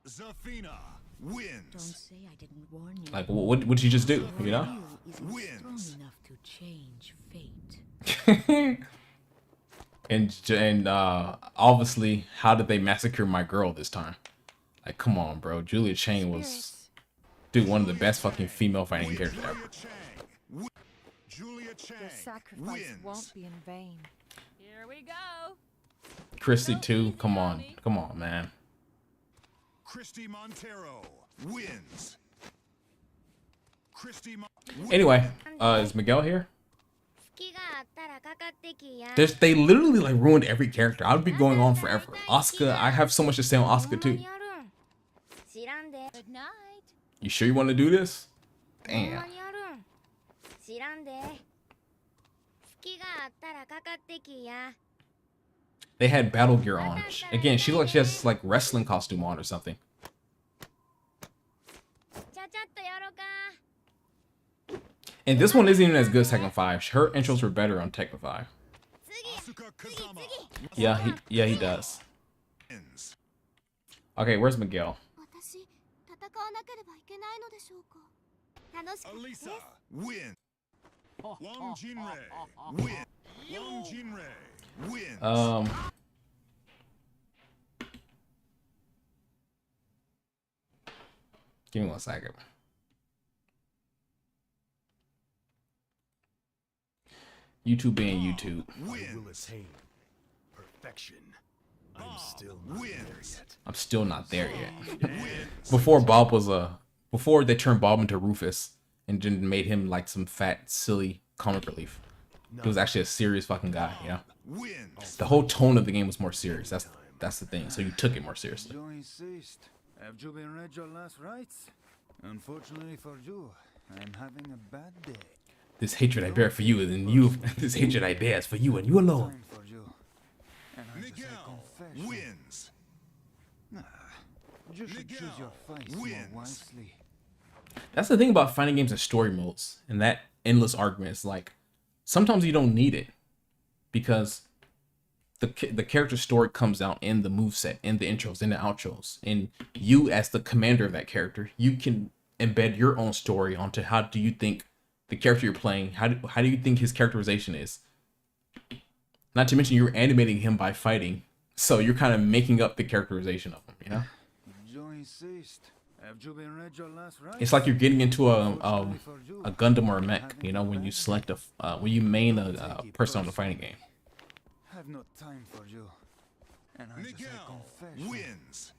Speaker 17: Zafina wins.
Speaker 19: Don't say I didn't warn you.
Speaker 4: Like, what did you just do? You know?
Speaker 19: Strong enough to change fate.
Speaker 4: and obviously, how did they massacre my girl this time? Like, come on, bro. Julia Chang was, dude, one of the best fucking female fighting characters ever.
Speaker 17: Julia Chang
Speaker 16: Your sacrifice won't be in vain.
Speaker 18: Here we go.
Speaker 4: Christy too. Come on, man.
Speaker 17: Christy Montero wins.
Speaker 4: Anyway, is Miguel here? They literally like ruined every character. I would be going on forever. Asuka, I have so much to say on Asuka too.
Speaker 18: Good night.
Speaker 4: You sure you want to do this? Damn. They had battle gear on. Again, she looks like she has like wrestling costume on or something. And this one isn't even as good as Tekken 5. Her intros were better on Tekken 5. Yeah, he does. Okay, where's Miguel?
Speaker 17: Alisa wins. Wang Jinrei wins. Wang Jinrei wins.
Speaker 4: Give me 1 second. YouTube being YouTube.
Speaker 17: Perfection. I'm still not there yet.
Speaker 4: I'm still not there yet. Before they turned Bob into Rufus and then made him like some fat, silly comic relief. He was actually a serious fucking guy, you know? The whole tone of the game was more serious. That's the thing. So you took it more seriously.
Speaker 20: You insist. Have you been read your last rites? Unfortunately for you, I'm having a bad day.
Speaker 4: This hatred I bear for you, and you, this hatred I bear is for you and you alone.
Speaker 17: Miguel wins.
Speaker 20: You should choose your fights more wisely.
Speaker 4: That's the thing about fighting games and story modes, and that endless argument is like, sometimes you don't need it, because the character story comes out in the moveset, in the intros, in the outros, and you as the commander of that character, you can embed your own story onto how do you think the character you're playing, how do you think his characterization is. Not to mention you're animating him by fighting, so you're kind of making up the characterization of him, you know? It's like you're getting into a Gundam or a mech, you know, when you select when you main a person on the fighting game.
Speaker 20: Have no time for you. And
Speaker 17: Miguel wins.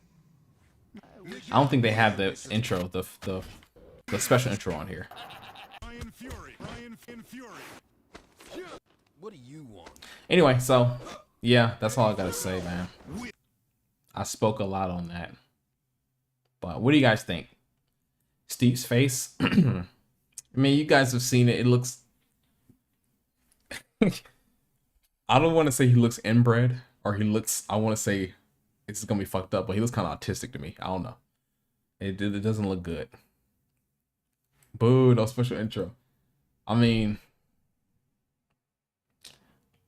Speaker 4: I don't think they have the intro, the special intro on here.
Speaker 17: Ryan Fury.
Speaker 2: What do you want?
Speaker 4: Anyway, so yeah, that's all I gotta say, man. I spoke a lot on that. But what do you guys think? Steve's face? I mean, you guys have seen it. It looks... I don't want to say he looks inbred, or he looks... I want to say it's going to be fucked up, but he looks kind of autistic to me. I don't know. It doesn't look good. Boo, no special intro. I mean,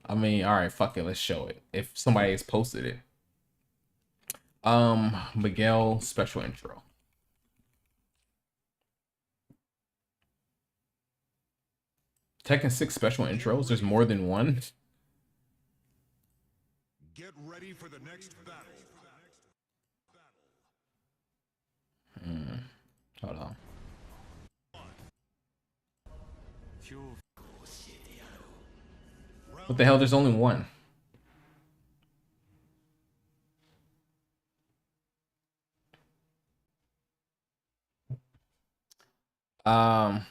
Speaker 4: all right, fuck it. Let's show it. If somebody has posted it. Miguel special intro. Tekken 6 special intros. There's more than one.
Speaker 17: Get ready for the next battle.
Speaker 4: Hold on. What the hell? There's only one.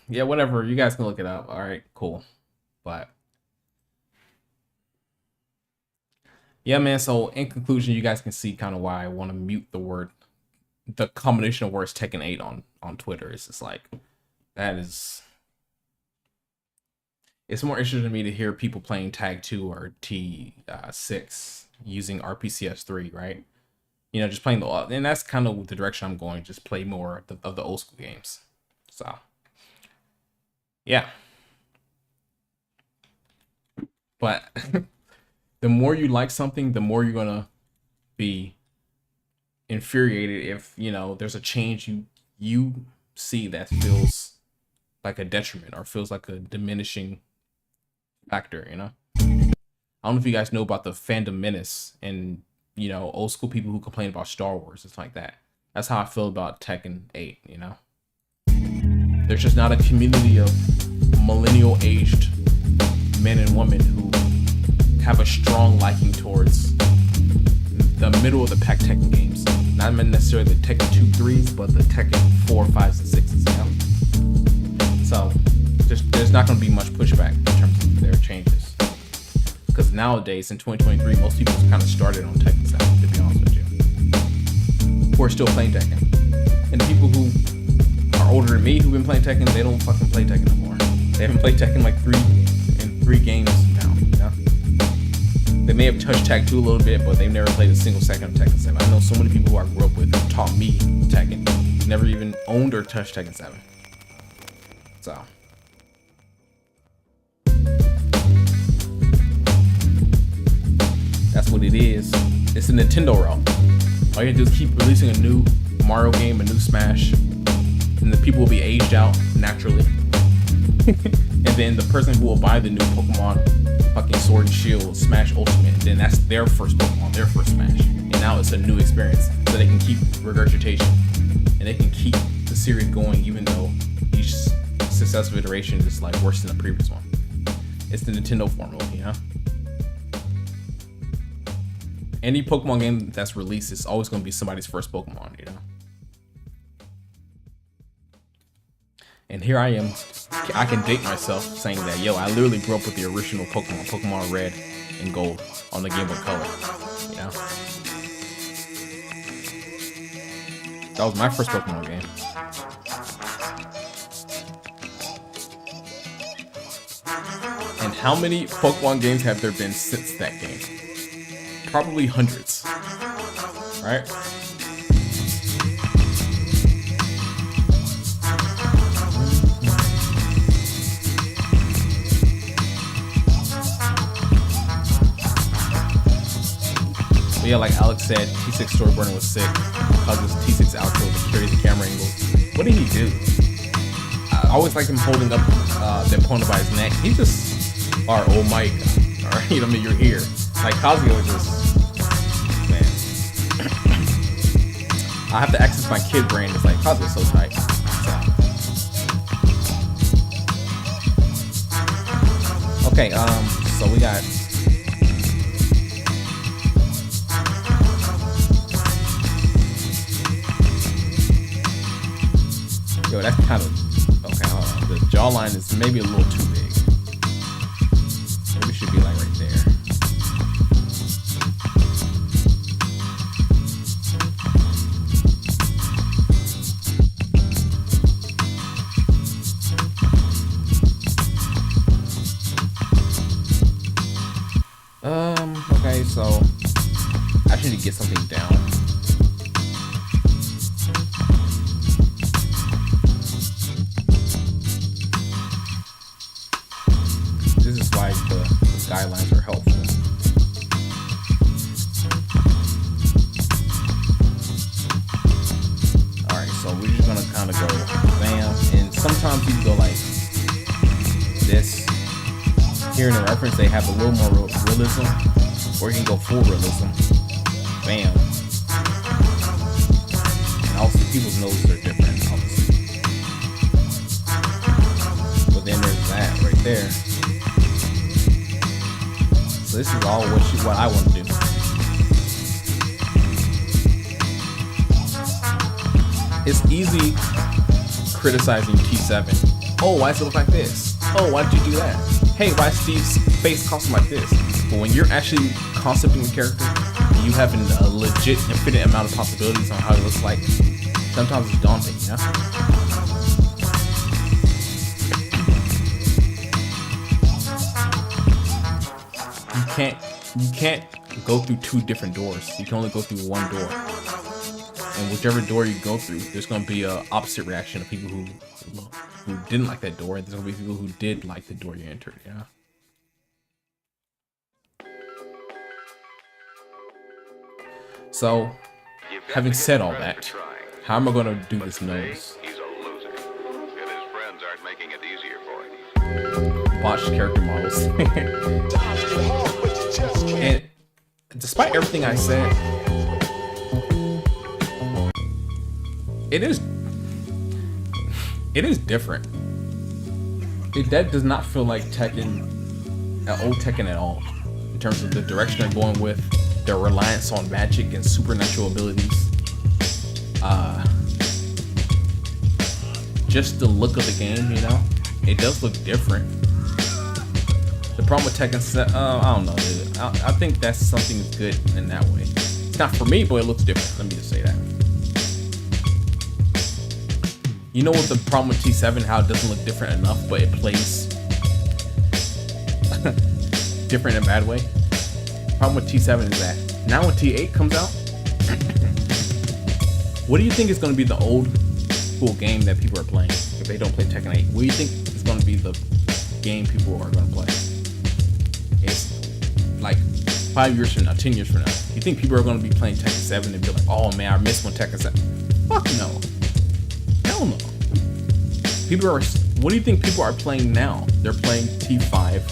Speaker 4: Yeah, whatever. You guys can look it up. All right, cool. But yeah, man. So in conclusion, you guys can see kind of why I want to mute the combination of words Tekken 8 on Twitter. It's just like, that is, it's more interesting to me to hear people playing Tag 2 or T6 using RPCS 3, right? You know, just playing and that's kind of the direction I'm going. Just play more of the old school games. So, yeah. But the more you like something, the more you're gonna be infuriated if, you know, there's a change you see that feels like a detriment or feels like a diminishing factor, you know? I don't know if you guys know about the fandom menace and, you know, old school people who complain about Star Wars. It's like that. That's how I feel about Tekken 8, you know? There's just not a community of millennial aged men and women who have a strong liking towards the middle of the pack Tekken games. Not necessarily the Tekken 2, 3s, but the Tekken 4, 5s, and 6s, you know? So there's not going to be much pushback in terms of their changes. Because nowadays, in 2023, most people kind of started on Tekken 7, to be honest with you. Who are still playing Tekken. And the people who are older than me who've been playing Tekken, they don't fucking play Tekken no more. They haven't played Tekken like three games now, you know? They may have touched Tag 2 a little bit, but they've never played a single second of Tekken 7. I know so many people who I grew up with who taught me Tekken, never even owned or touched Tekken 7. So that's what it is. It's a Nintendo realm. All you have to do is keep releasing a new Mario game, a new Smash, and the people will be aged out naturally. And then the person who will buy the new Pokemon fucking Sword and Shield Smash Ultimate, then that's their first Pokemon, their first Smash. And now it's a new experience, so they can keep regurgitation. And they can keep the series going even though each successive iteration is like worse than the previous one. It's the Nintendo formula, you know? Any Pokemon game that's released is always going to be somebody's first Pokemon, you know? And here I am, I can date myself saying that, yo, I literally grew up with the original Pokemon Red and Gold on the Game Boy Color, you know? That was my first Pokemon game. How many Pokemon games have there been since that game? Probably hundreds, right? But yeah, like Alex said, T6 storyboarding was sick because his T6 outro was crazy camera angles. What did he do? I always like him holding up the opponent by his neck. He just, or oh my god, or you know, I mean, you're here. Like Kazuya just, man. I have to access my kid brain. It's like Kazuya's so tight. Okay, so we got. Yo, that's kind of okay. Hold on. The jawline is maybe a little too big. Maybe it should be like right there. Okay, so I should need to get something down. This is why the guidelines are helpful. Alright, so we're just gonna kind of go bam, and sometimes you can go like this. Here in the reference, they have a little more realism, or you can go full realism. Bam. And also, people's noses are different, obviously. But then there's that right there. So this is all what I want to do. It's easy criticizing T7. Oh, why does it look like this? Oh, why did you do that? Hey, why is Steve's face custom like this? But when you're actually concepting a character, and you have a legit infinite amount of possibilities on how it looks like, sometimes it's daunting, you know? You can't go through two different doors. You can only go through one door. And whichever door you go through, there's gonna be a opposite reaction of people who didn't like that door, and there's gonna be people who did like the door you entered, yeah. So, having said all that, how am I gonna do this nose?
Speaker 21: He's a loser. And his friends aren't making it easier for him.
Speaker 4: Botched character models. And despite everything I said, it is different. That does not feel like Tekken, old Tekken at all, in terms of the direction they're going with, their reliance on magic and supernatural abilities. Just the look of the game, you know, it does look different. The problem with Tekken 7, I don't know, dude. I think that's something good in that way. It's not for me, but it looks different. Let me just say that. You know what the problem with T7, how it doesn't look different enough, but it plays different in a bad way? The problem with T7 is that now when T8 comes out, what do you think is going to be the old school game that people are playing if they don't play Tekken 8? What do you think is going to be the game people are going to play? It's like 5 years from now, 10 years from now. You think people are going to be playing Tekken 7 and be like, oh man, I missed when Tekken 7. Fuck no. Hell no. People are, what do you think people are playing now? They're playing T5.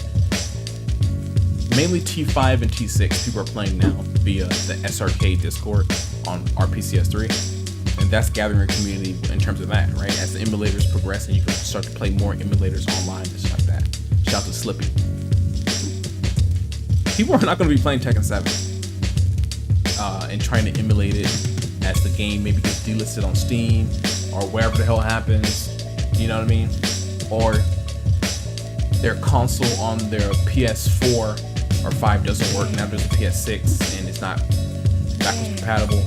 Speaker 4: Mainly T5 and T6 people are playing now via the SRK Discord on RPCS3. And that's gathering a community in terms of that, right? As the emulators progress and you can start to play more emulators online and stuff like that. Shout out to Slippy. People are not going to be playing Tekken 7 and trying to emulate it as the game maybe gets delisted on Steam or wherever the hell happens, you know what I mean? Or their console on their PS4 or 5 doesn't work, now there's a PS6 and it's not backwards compatible.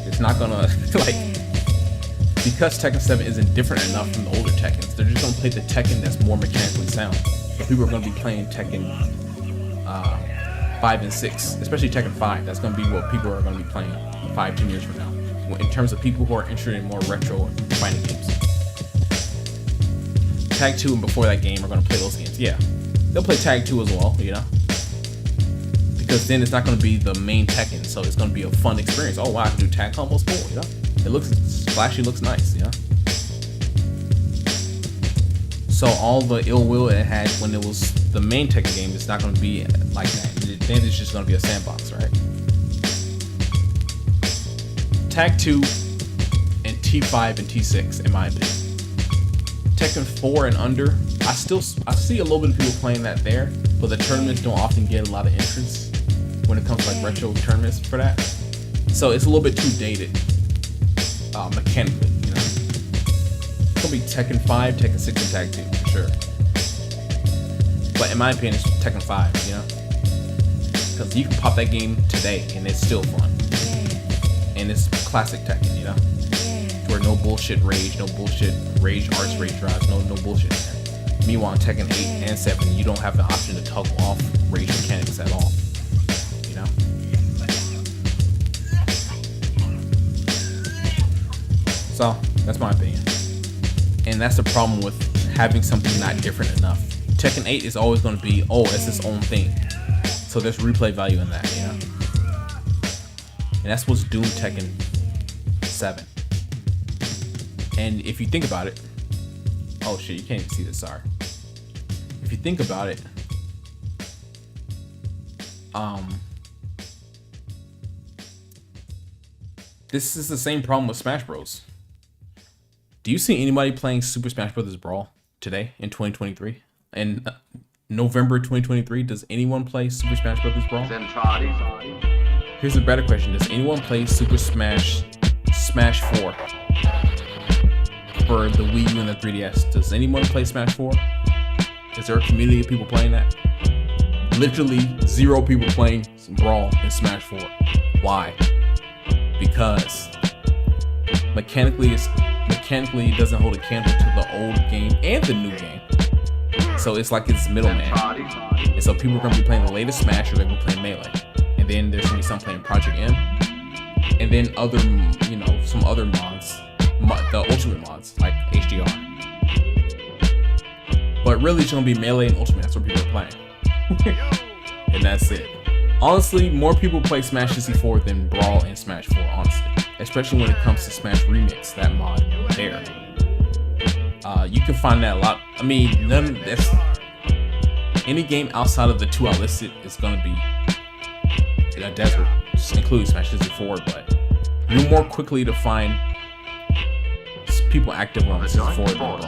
Speaker 4: It's not gonna, like, because Tekken 7 isn't different enough from the older Tekkens, they're just gonna play the Tekken that's more mechanically sound. people are going to be playing Tekken 5 and 6, especially Tekken 5. That's going to be what people are going to be playing 5-10 years from now, in terms of people who are interested in more retro fighting games. Tag 2 and before that game are going to play those games. Yeah, they'll play Tag 2 as well, you know, because then it's not going to be the main Tekken, so it's going to be a fun experience. Oh wow, I can do tag combos, cool, you know. It looks flashy, looks nice, you know. So all the ill will it had when it was the main Tekken game, it's not going to be like that. Then it's just going to be a sandbox, right? Tag 2 and T5 and T6, in my opinion. Tekken 4 and under, I see a little bit of people playing that there, but the tournaments don't often get a lot of entrance when it comes to like retro tournaments for that. So it's a little bit too dated mechanically, you know. It's gonna be Tekken 5, Tekken 6, and Tag 2 for sure. But in my opinion, it's Tekken 5, you know, because you can pop that game today and it's still fun, and it's classic Tekken, you know. Where no bullshit rage, no bullshit rage arts, rage drives, no bullshit there. Meanwhile, in Tekken 8 and 7, you don't have the option to toggle off rage mechanics at all, you know? So, that's my opinion. And that's the problem with having something not different enough. Tekken 8 is always going to be, oh, it's its own thing. So there's replay value in that, you know? And that's what's doomed Tekken 7. And if you think about it, oh shit, you can't even see this, sorry. If you think about it, this is the same problem with Smash Bros. Do you see anybody playing Super Smash Bros. Brawl today in 2023? In November 2023, does anyone play Super Smash Bros. Brawl? Here's a better question. Does anyone play Super Smash 4? For the Wii U and the 3DS. Does anyone play Smash 4? Is there a community of people playing that? Literally 0 people playing Brawl in Smash 4. Why? Because mechanically it doesn't hold a candle to the old game and the new game. So it's like it's middleman. And so people are gonna be playing the latest Smash, or they're gonna play Melee. And then there's gonna be some playing Project M. And then other, you know, some other mods. The Ultimate mods, like HDR. But really it's gonna be Melee and Ultimate, that's what people are playing. And that's it. Honestly, more people play Smash 64 than Brawl and Smash 4, honestly. Especially when it comes to Smash Remix, that mod there. You can find that a lot. I mean, any game outside of the 2 I listed is gonna be a desert, just including Smash 64, but you're more quickly to find people active on the 64 than Brawl.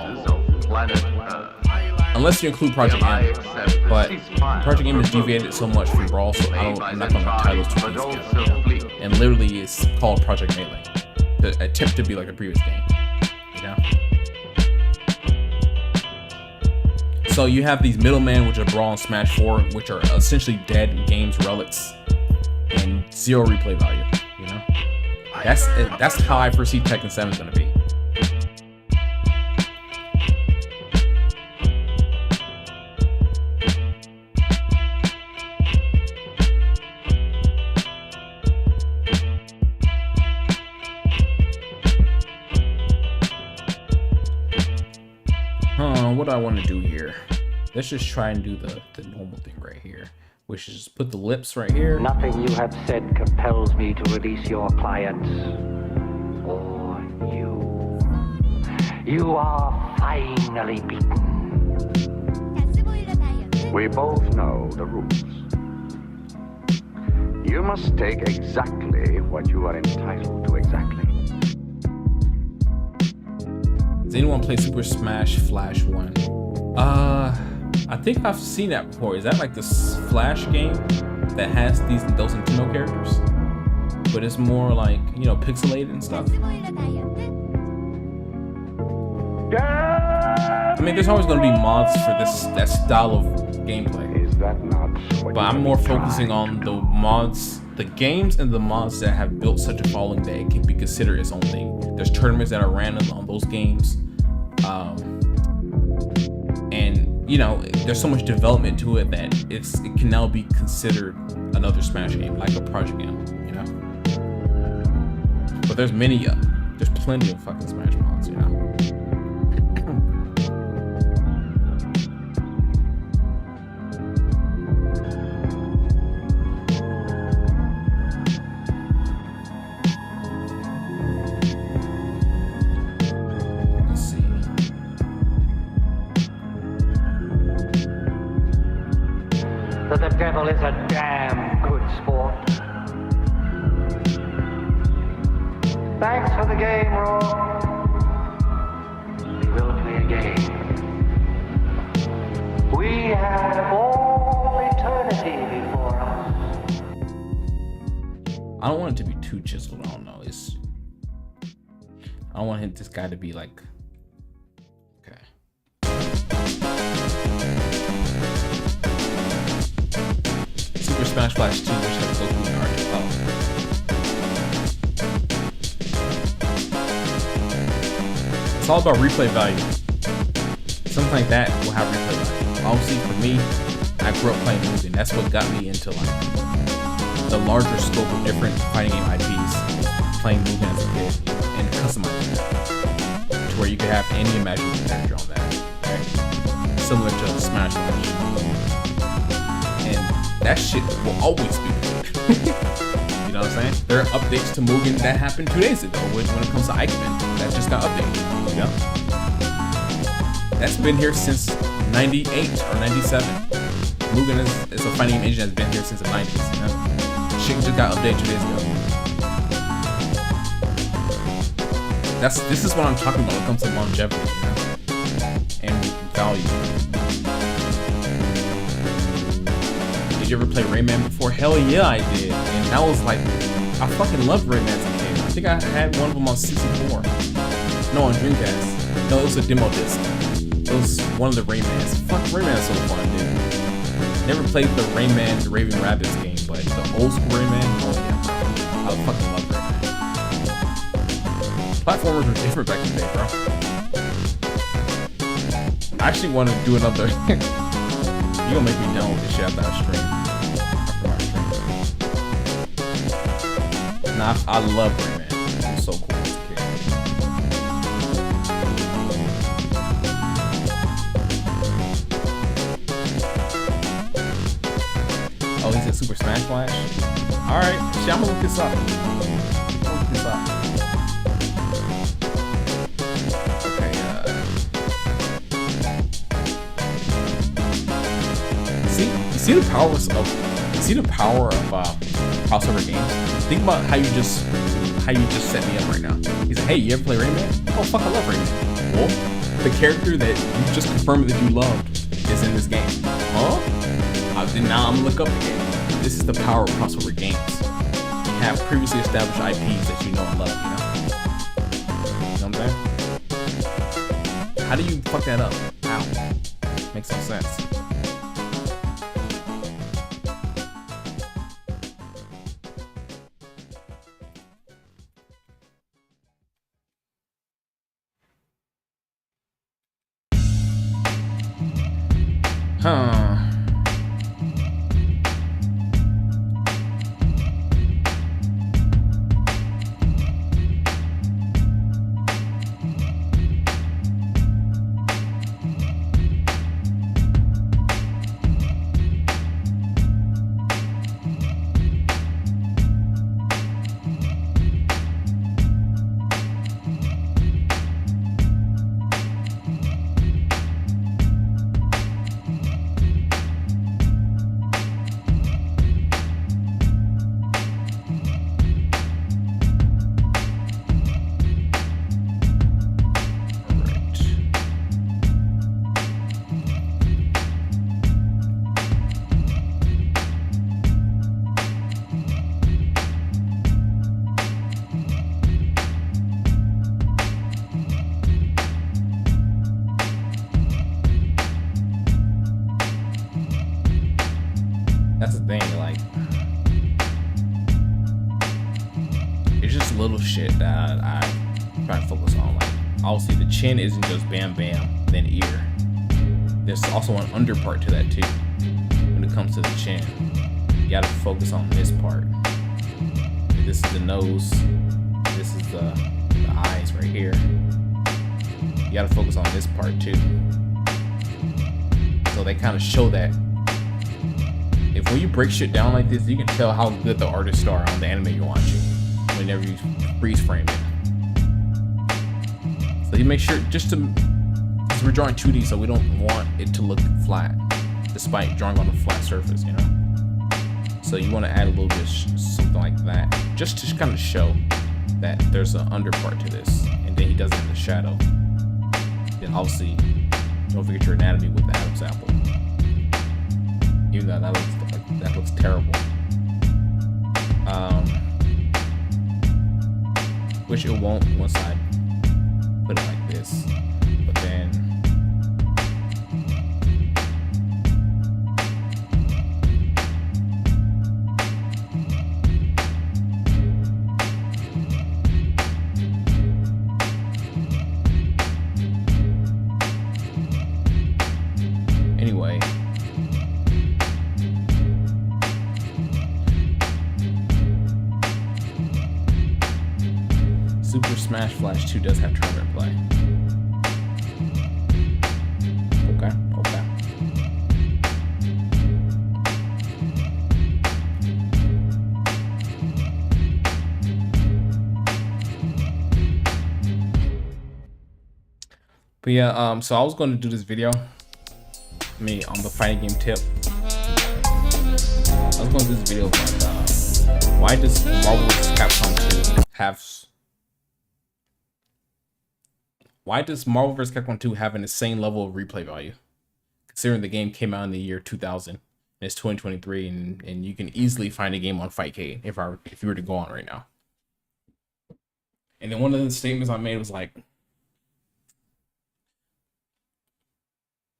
Speaker 4: Unless you include Project M, but Project M is deviated so much from Brawl, so I'm not going to tie those 2 things together. And literally, it's called Project Melee, the attempt to be like a previous game, you know. So you have these middlemen, which are Brawl and Smash 4, which are essentially dead games relics and 0 replay value, you know. That's how I foresee Tekken 7 is going to be. What do I want to do here? Let's just try and do the normal thing right here, which is just put the lips right here.
Speaker 1: Nothing you have said compels me to release your clients or you. You are finally beaten.
Speaker 12: We both know the rules. You must take exactly what you are entitled to exactly.
Speaker 4: Does anyone play Super Smash Flash 1? I think I've seen that before. Is that like this Flash game that has those Nintendo characters? But it's more like, you know, pixelated and stuff. I mean, there's always going to be mods for that style of gameplay.
Speaker 12: Is that not what
Speaker 4: but I'm more focusing on the mods, the games and the mods that have built such a following that it can be considered its own thing. There's tournaments that are ran on those games. And you know, there's so much development to it that it can now be considered another Smash game, like a project game, you know. But there's plenty of fucking Smash mods, you know.
Speaker 1: The devil is a damn good sport. Thanks for the game, Raw. We will play again. We have all eternity before us.
Speaker 4: I don't want it to be too chiseled. I don't know. I don't want this guy to be like. Okay. Super Smash Flash 2, which has Goku and Naruto. Oh. It's all about replay value. Something like that will have replay value. Obviously, for me, I grew up playing Mugen. That's what got me into like the larger scope of different fighting game IPs. Playing Mugen as a kid and customizing that to where you could have any imaginable character on that, right? Similar to Smash Flash. And that shit will always be good. You know what I'm saying? There are updates to Mugen that happened 2 days ago when it comes to Eichmann. That just got updated, you know? That's been here since 98 or 97. Mugen is a fighting game engine that's been here since the 90s, you know? Shit just got updated 2 days ago. This is what I'm talking about when it comes to longevity, you know? And value. Did you ever play Rayman before? Hell yeah, I did. And that was like, I fucking loved Rayman as a kid. I think I had one of them on 64. No, on Dreamcast. No, it was a demo disc. It was one of the Raymans. Fuck, Rayman is so fun, dude. Never played the Rayman, the Raving Rabbids game, but the old school Rayman, oh yeah, I fucking love Rayman. Platformers were different back in the day, bro. I actually want to do another. You gonna make me download this shit after I stream. Nah, I love Rayman. It was so cool as a kid. Oh, he's in Super Smash Flash? Alright, shit, I'm gonna look this up. Okay, see the power of crossover games? Think about how you just set me up right now. He's like, hey, you ever play Rayman? Oh fuck, I love Rayman. Well, the character that you just confirmed that you loved is in this game. Huh? Now I'm gonna look up the game. This is the power of crossover games. You have previously established IPs that you know and love, you know? You know what I'm saying? How do you fuck that up? How? Makes no sense. Huh. That's the thing, like, it's just little shit that I try to focus on. Like, obviously the chin isn't just bam bam, then ear, there's also an under part to that too. When it comes to the chin, you gotta focus on this part. This is the nose. This is the eyes right here. You gotta focus on this part too. So they kind of show that. If when you break shit down like this, you can tell how good the artists are on the anime you're watching whenever you freeze frame it. So you make sure because we're drawing 2D, so we don't want it to look flat, despite drawing on a flat surface, you know. So you want to add a little bit something like that, just to kind of show that there's an under part to this, and then he does it in the shadow. Then obviously, don't forget your anatomy with the Adam's apple. Even though that looks terrible. Which it won't once I put it like this. But then anyway. Super Smash Flash 2 does have tournament play. Okay. But yeah, so I was going to do this video, on the fighting game tip. I was going to do this video about why does Marvel vs. Capcom 2 have... Why does Marvel vs. Capcom 2 have an insane level of replay value? Considering the game came out in the year 2000, and it's 2023, and you can easily find a game on Fightcade if you were to go on right now. And then one of the statements I made was like,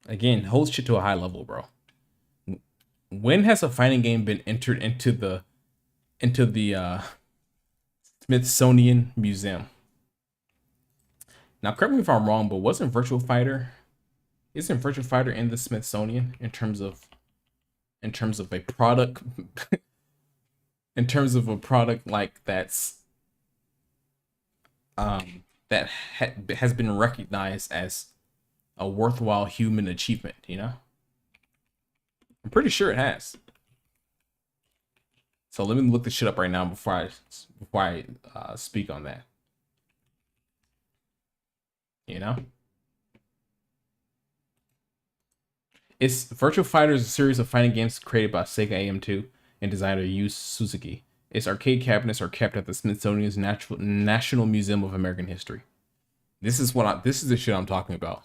Speaker 4: again, hold shit to a high level, bro. When has a fighting game been entered into the Smithsonian Museum? Now, correct me if I'm wrong, but isn't Virtua Fighter in the Smithsonian in terms of a product, in terms of a product like that's that has been recognized as a worthwhile human achievement, you know? I'm pretty sure it has. So let me look this shit up right now before I speak on that. You know, it's Virtua Fighter is a series of fighting games created by Sega AM2 and designer Yu Suzuki. Its arcade cabinets are kept at the Smithsonian's National Museum of American History. This is the shit I'm talking about.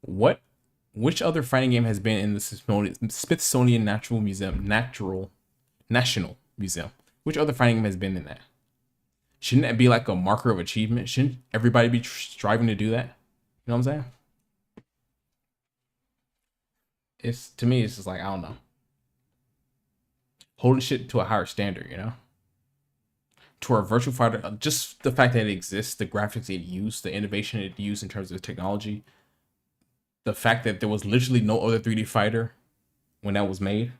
Speaker 4: Which other fighting game has been in the Smithsonian National Museum? Which other fighting game has been in that? Shouldn't that be like a marker of achievement? Shouldn't everybody be striving to do that? You know what I'm saying? To me, it's just like, I don't know. Holding shit to a higher standard, you know? To our Virtua Fighter, just the fact that it exists, the graphics it used, the innovation it used in terms of technology, the fact that there was literally no other 3D fighter when that was made.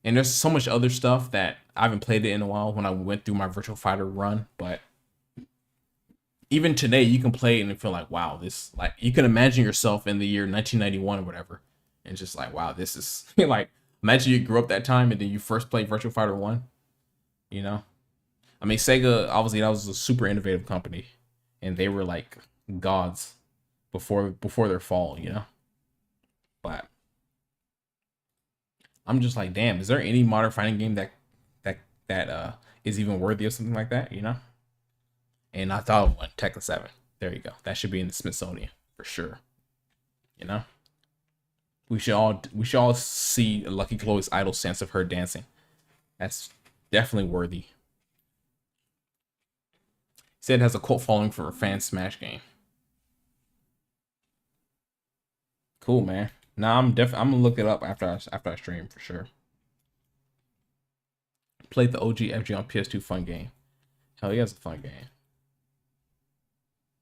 Speaker 4: And there's so much other stuff that I haven't played it in a while when I went through my Virtua Fighter run, but even today you can play it and feel like, wow, this, like, you can imagine yourself in the year 1991 or whatever, and just like, wow, this is like, imagine you grew up that time and then you first played Virtua Fighter 1, you know? I mean, Sega, obviously that was a super innovative company and they were like gods before their fall, you know? But I'm just like, damn, is there any modern fighting game that is even worthy of something like that, you know? And I thought of one, Tekken 7. There you go. That should be in the Smithsonian for sure. You know? We should all see Lucky Chloe's idol stance of her dancing. That's definitely worthy. Said it has a cult following for a fan Smash game. Cool, man. Nah, I'm gonna look it up after I stream for sure. Played the OG FG on PS2, fun game. Hell yeah, it's a fun game.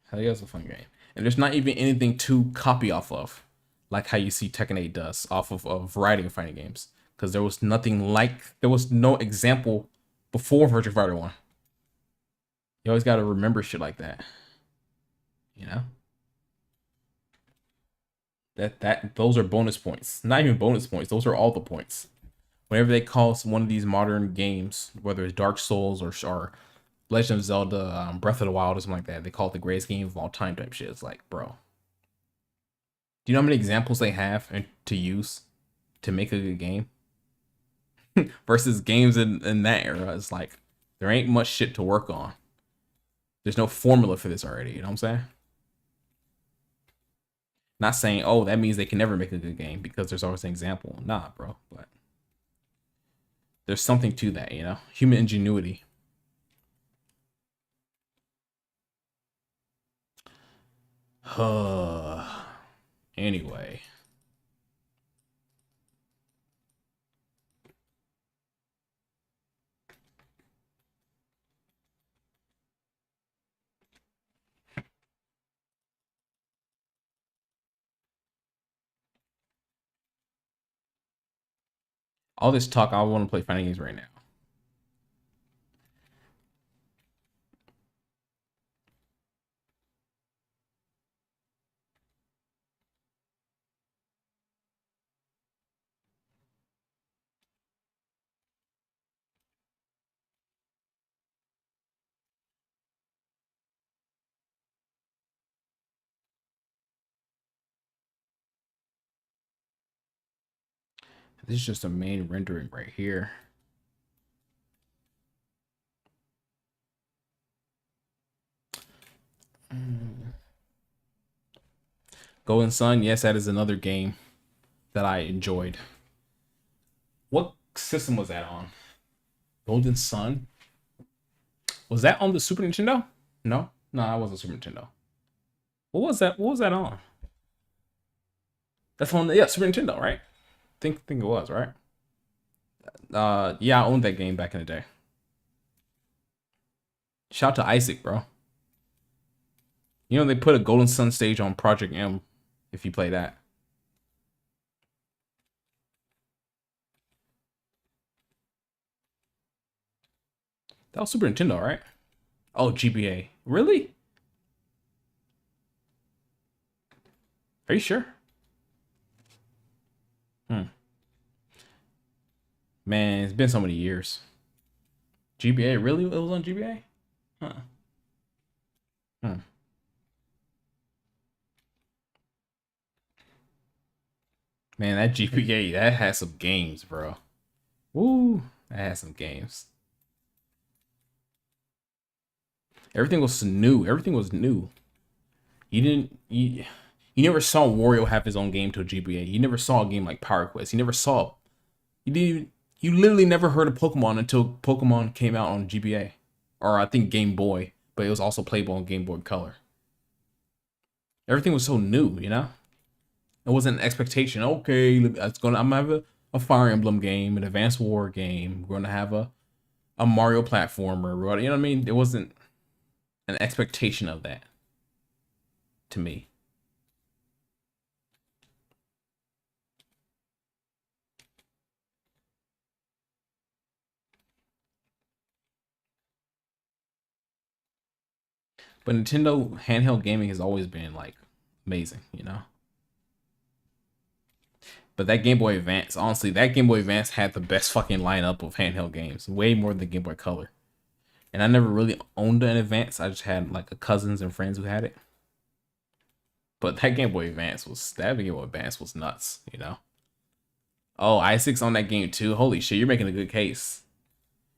Speaker 4: Hell yeah, it's a fun game. And there's not even anything to copy off of. like how you see Tekken 8 does off of a variety of fighting games. Because there was nothing like, there was no example before Virtua Fighter 1. You always got to remember shit like that. You know? Those are bonus points. Not even bonus points. Those are all the points. Whenever they call one of these modern games, whether it's Dark Souls or Legend of Zelda, Breath of the Wild or something like that, they call it the greatest game of all time type shit. It's like, bro. Do you know how many examples they have to use to make a good game? Versus games in that era, it's like, there ain't much shit to work on. There's no formula for this already, you know what I'm saying? Not saying, oh, that means they can never make a good game because there's always an example. Nah, bro, but there's something to that, you know? Human ingenuity. Anyway. All this talk, I want to play fighting games right now. This is just a main rendering right here. Golden Sun, yes, that is another game that I enjoyed. What system was that on? Golden Sun? Was that on the Super Nintendo? No, that wasn't Super Nintendo. What was that? What was that on? That's on the Super Nintendo, right? Think it was, right? Yeah, I owned that game back in the day. Shout out to Isaac, bro. You know, they put a Golden Sun stage on Project M if you play that. That was Super Nintendo, right? Oh, GBA. Really? Are you sure? Man, it's been so many years. GBA, really? It was on GBA? Huh. Man, that GBA, that has some games, bro. Woo, that has some games. Everything was new. Everything was new. You never saw Wario have his own game to a GBA. You never saw a game like Power Quest. You literally never heard of Pokemon until Pokemon came out on GBA. Or I think Game Boy, but it was also playable on Game Boy Color. Everything was so new, you know? It wasn't an expectation. Okay, I'm gonna have a Fire Emblem game, an Advanced War game. We're gonna have a Mario platformer. You know what I mean? It wasn't an expectation of that to me. But Nintendo handheld gaming has always been like amazing, you know? But that Game Boy Advance, honestly, that Game Boy Advance had the best fucking lineup of handheld games. Way more than Game Boy Color. And I never really owned an Advance. I just had like cousins and friends who had it. But that Game Boy Advance was nuts, you know? Oh, Isaac's on that game too. Holy shit, you're making a good case.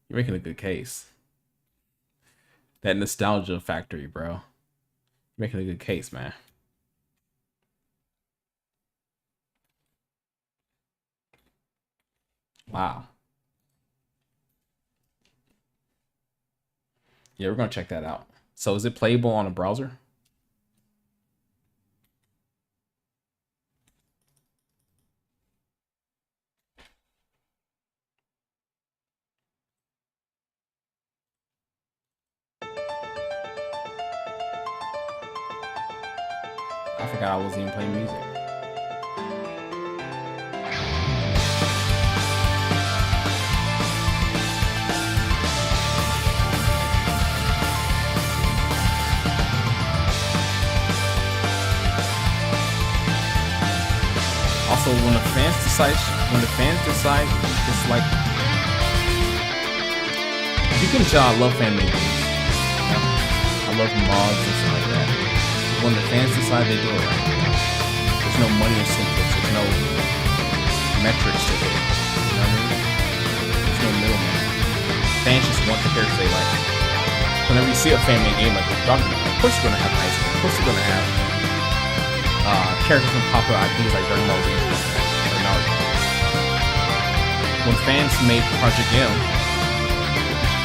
Speaker 4: You're making a good case. That nostalgia factory, bro. You're making a good case, man. Wow. Yeah, we're gonna check that out. So is it playable on a browser? I forgot I wasn't even playing music. decide, it's like, you can tell I love fan made games. I love mods and stuff like that. When the fans decide, they do it right. There's no money incentives. There's no metrics to it. You know what I mean? There's no middleman. Fans just want the characters they like. Whenever you see a fan made game like we're talking about, of course you're gonna have ice cream. Of course you're gonna have characters from popular IPs like Dragon Ball Z or Naruto. When fans made Project M,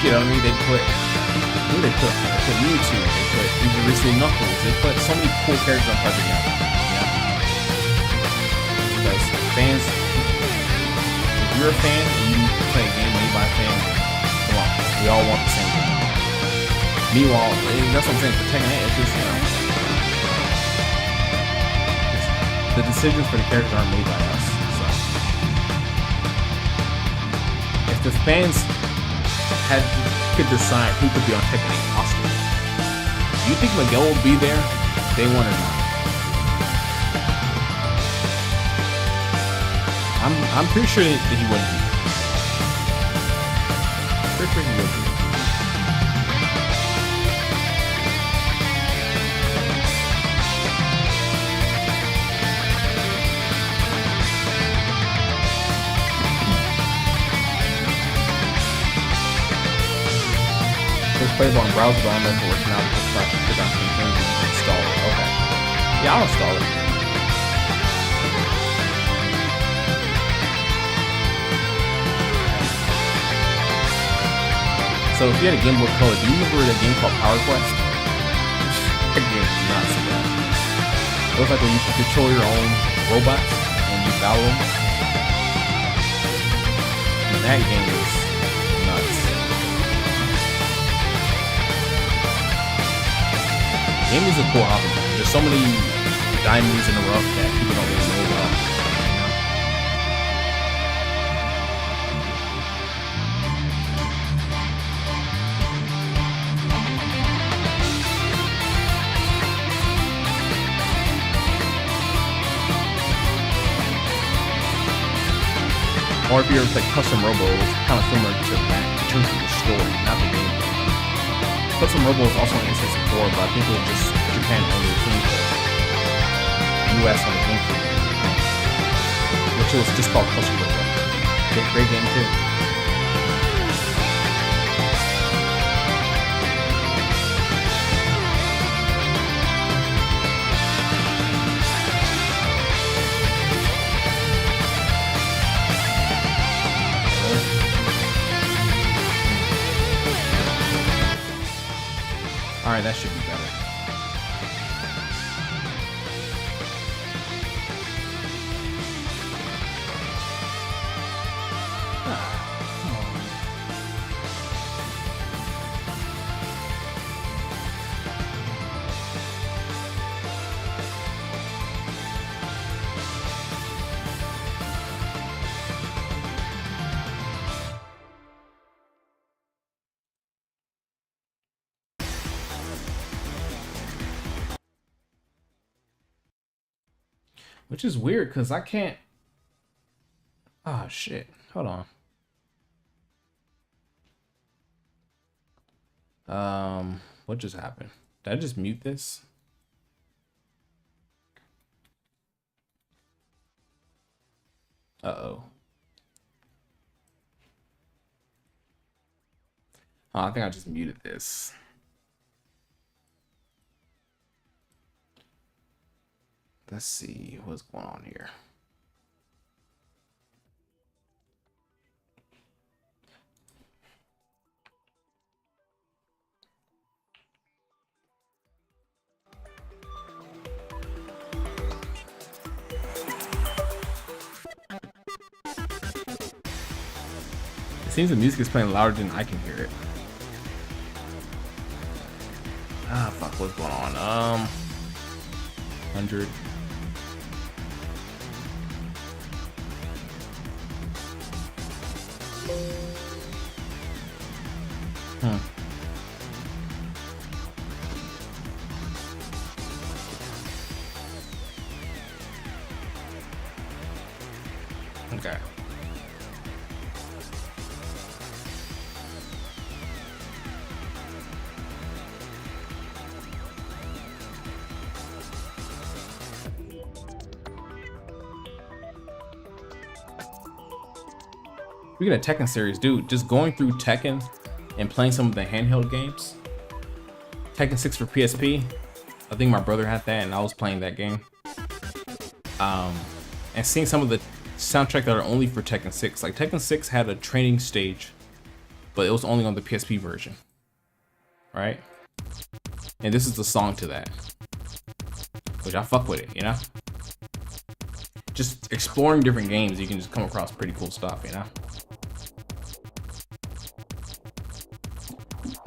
Speaker 4: you know what I mean? They put Mewtwo, they put even recently Knuckles, they put so many cool characters on Project M. You know? Because fans, if you're a fan and you play a game made by a fan, come on, we all want the same thing. Meanwhile, that's what I'm saying, for Tekken 8, it's just, you know, the decisions for the characters aren't made by us. So if the fans could decide who could be on Tekken 8 possibly, do you think Miguel will be there day one or not? I'm pretty sure that he wouldn't be. Pretty sure he would be. Playable on browser, but I don't know if it works now because Project Production things you can install it. Okay. Yeah, I'll install it. So if you had a Game Boy Color, do you remember that game called Power Quest? That game is not so bad. It was like when you could control your own robots and you battle them. And that game was nuts. Gaming is a cool hobby. There's so many diamonds in the rough that people don't really know about. Or if you ever play Custom Robo, it's kind of similar to that in terms of the story, not the game. Custom Robo is also an instance of 4, but I think it was just Japan only thing for US on the GameCube, which was just called Custom Robo. Great game too. Alright, that should be better. Which is weird because I can't. Ah, shit. Hold on. What just happened? Did I just mute this? Uh-oh. Oh, I think I just muted this. Let's see what's going on here. It seems the music is playing louder than I can hear it. Ah, fuck, what's going on? 100. Speaking of Tekken series, dude, just going through Tekken and playing some of the handheld games. Tekken 6 for PSP. I think my brother had that and I was playing that game. And seeing some of the soundtrack that are only for Tekken 6. Like Tekken 6 had a training stage, but it was only on the PSP version. Right? And this is the song to that. Which I fuck with it, you know? Just exploring different games, you can just come across pretty cool stuff, you know?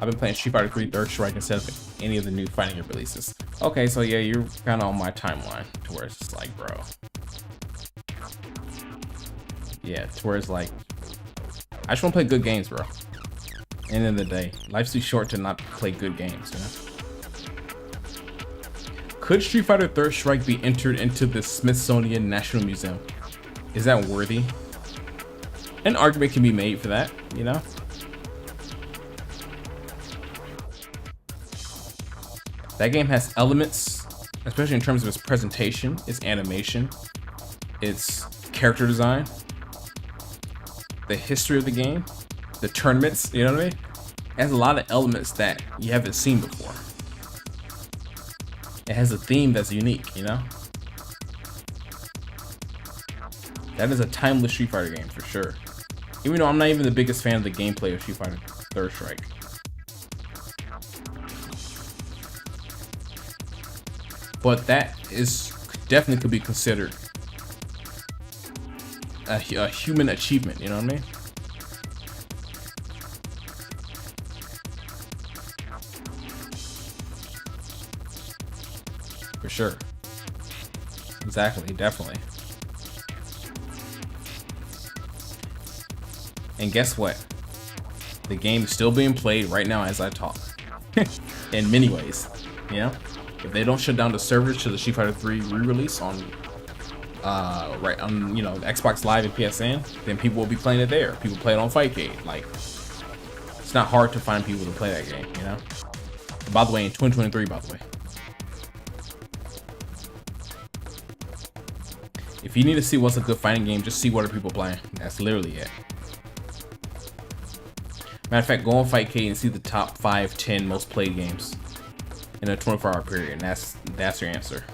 Speaker 4: I've been playing Street Fighter 3 Third Strike instead of any of the new fighting game releases. Okay, so yeah, you're kind of on my timeline to where it's just like, bro. Yeah, to where it's like, I just want to play good games, bro. End of the day, life's too short to not play good games, you know? Could Street Fighter Third Strike be entered into the Smithsonian National Museum? Is that worthy? An argument can be made for that, you know? That game has elements, especially in terms of its presentation, its animation, its character design, the history of the game, the tournaments, you know what I mean? It has a lot of elements that you haven't seen before. It has a theme that's unique, you know? That is a timeless Street Fighter game for sure. Even though I'm not even the biggest fan of the gameplay of Street Fighter Third Strike. But that is definitely could be considered a human achievement, you know what I mean? For sure. Exactly, definitely. And guess what? The game is still being played right now as I talk. In many ways, you know? If they don't shut down the servers to the Street Fighter 3 re-release on, you know, Xbox Live and PSN, then people will be playing it there. People play it on Fightcade. Like, it's not hard to find people to play that game, you know? By the way, in 2023, by the way. If you need to see what's a good fighting game, just see what are people playing. That's literally it. Matter of fact, go on Fightcade and see the top 5, 10 most played games in a 24-hour period, and that's your answer.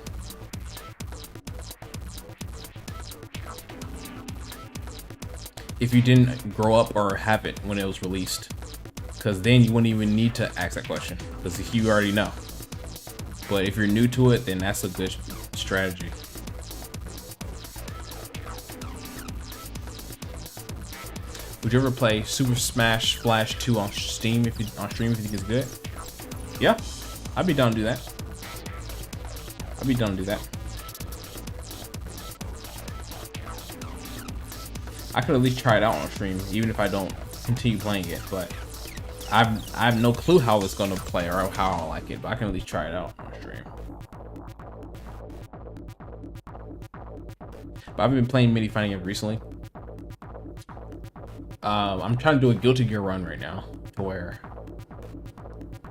Speaker 4: If you didn't grow up or have it when it was released, because then you wouldn't even need to ask that question, because you already know. But if you're new to it, then that's a good strategy. Would you ever play Super Smash Flash 2 on Steam if you think it's good? Yeah. I'd be down to do that. I'd be down to do that. I could at least try it out on stream, even if I don't continue playing it. But I have no clue how it's gonna play or how I'll like it. But I can at least try it out on stream. But I've been playing mini fighting games recently. I'm trying to do a Guilty Gear run right now, to where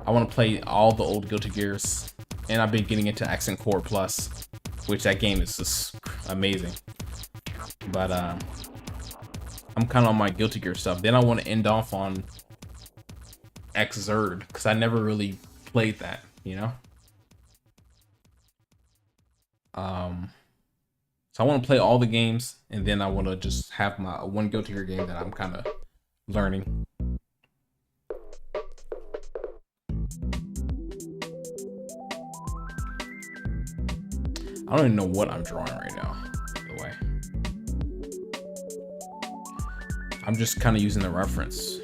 Speaker 4: I want to play all the old Guilty Gears, and I've been getting into Accent Core Plus, which that game is just amazing. But I'm kind of on my Guilty Gear stuff. Then I want to end off on Xrd, because I never really played that, you know? So I want to play all the games, and then I want to just have my one Guilty Gear game that I'm kind of learning. I don't even know what I'm drawing right now, by the way. I'm just kind of using the reference.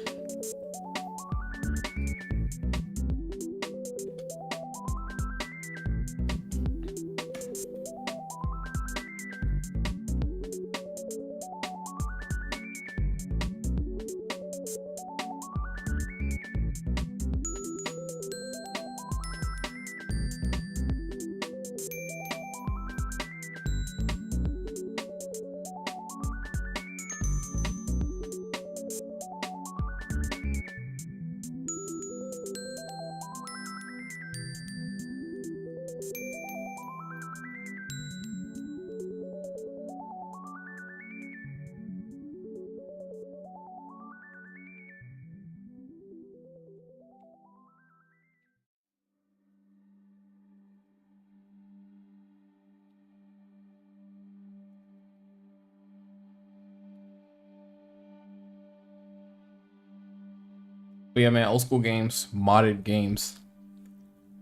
Speaker 4: But yeah, man, old school games, modded games,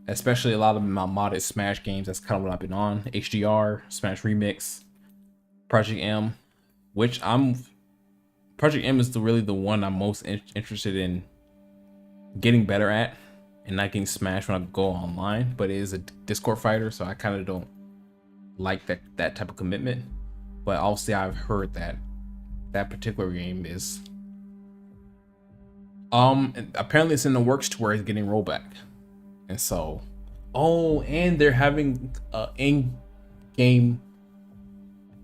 Speaker 4: especially a lot of my modded Smash games. That's kind of what I've been on. HDR, Smash Remix, Project M, which Project M is really the one I'm most interested in getting better at and not getting smashed when I go online. But it is a Discord fighter, so I kind of don't like that type of commitment. But obviously I've heard that particular game is apparently it's in the works to where it's getting rollback. And so and they're having in-game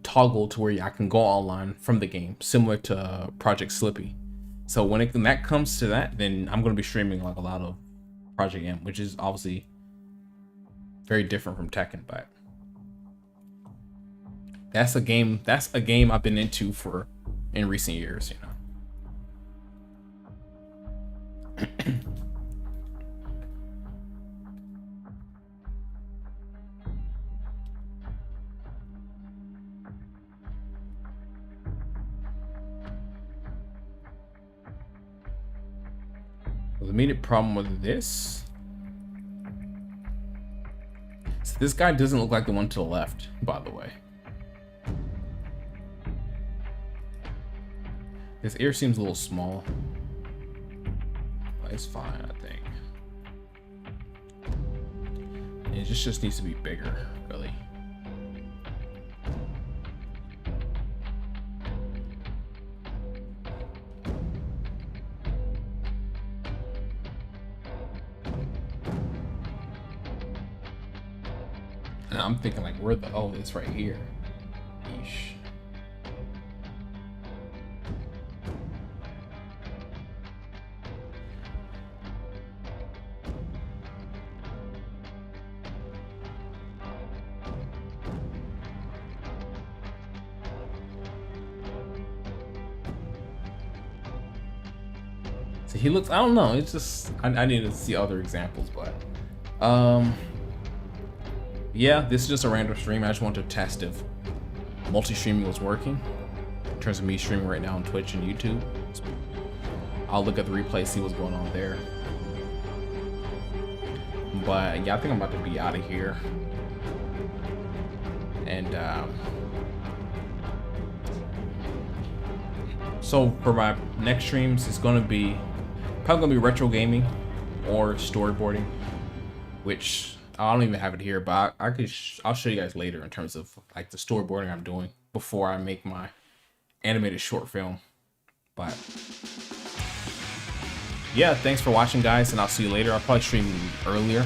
Speaker 4: toggle to where I can go online from the game, similar to Project Slippy. So when that comes to that, then I'm going to be streaming like a lot of Project M, which is obviously very different from Tekken, but that's a game I've been into in recent years, you know. The immediate problem with this, so this guy doesn't look like the one to the left, by the way. His ear seems a little small. But it's fine, I think. And it just needs to be bigger, really. And I'm thinking like, where the hell is right here? Yeesh. So he looks, I don't know, it's just, I need to see other examples, but yeah, this is just a random stream. I just want to test if multi-streaming was working in terms of me streaming right now on Twitch and YouTube. I'll look at the replay, see what's going on there. But yeah, I think I'm about to be out of here. And so for my next streams, it's gonna be probably gonna be retro gaming or storyboarding, which I don't even have it here, but I'll show you guys later in terms of like the storyboarding I'm doing before I make my animated short film. But yeah, thanks for watching, guys, and I'll see you later. I'll probably stream earlier.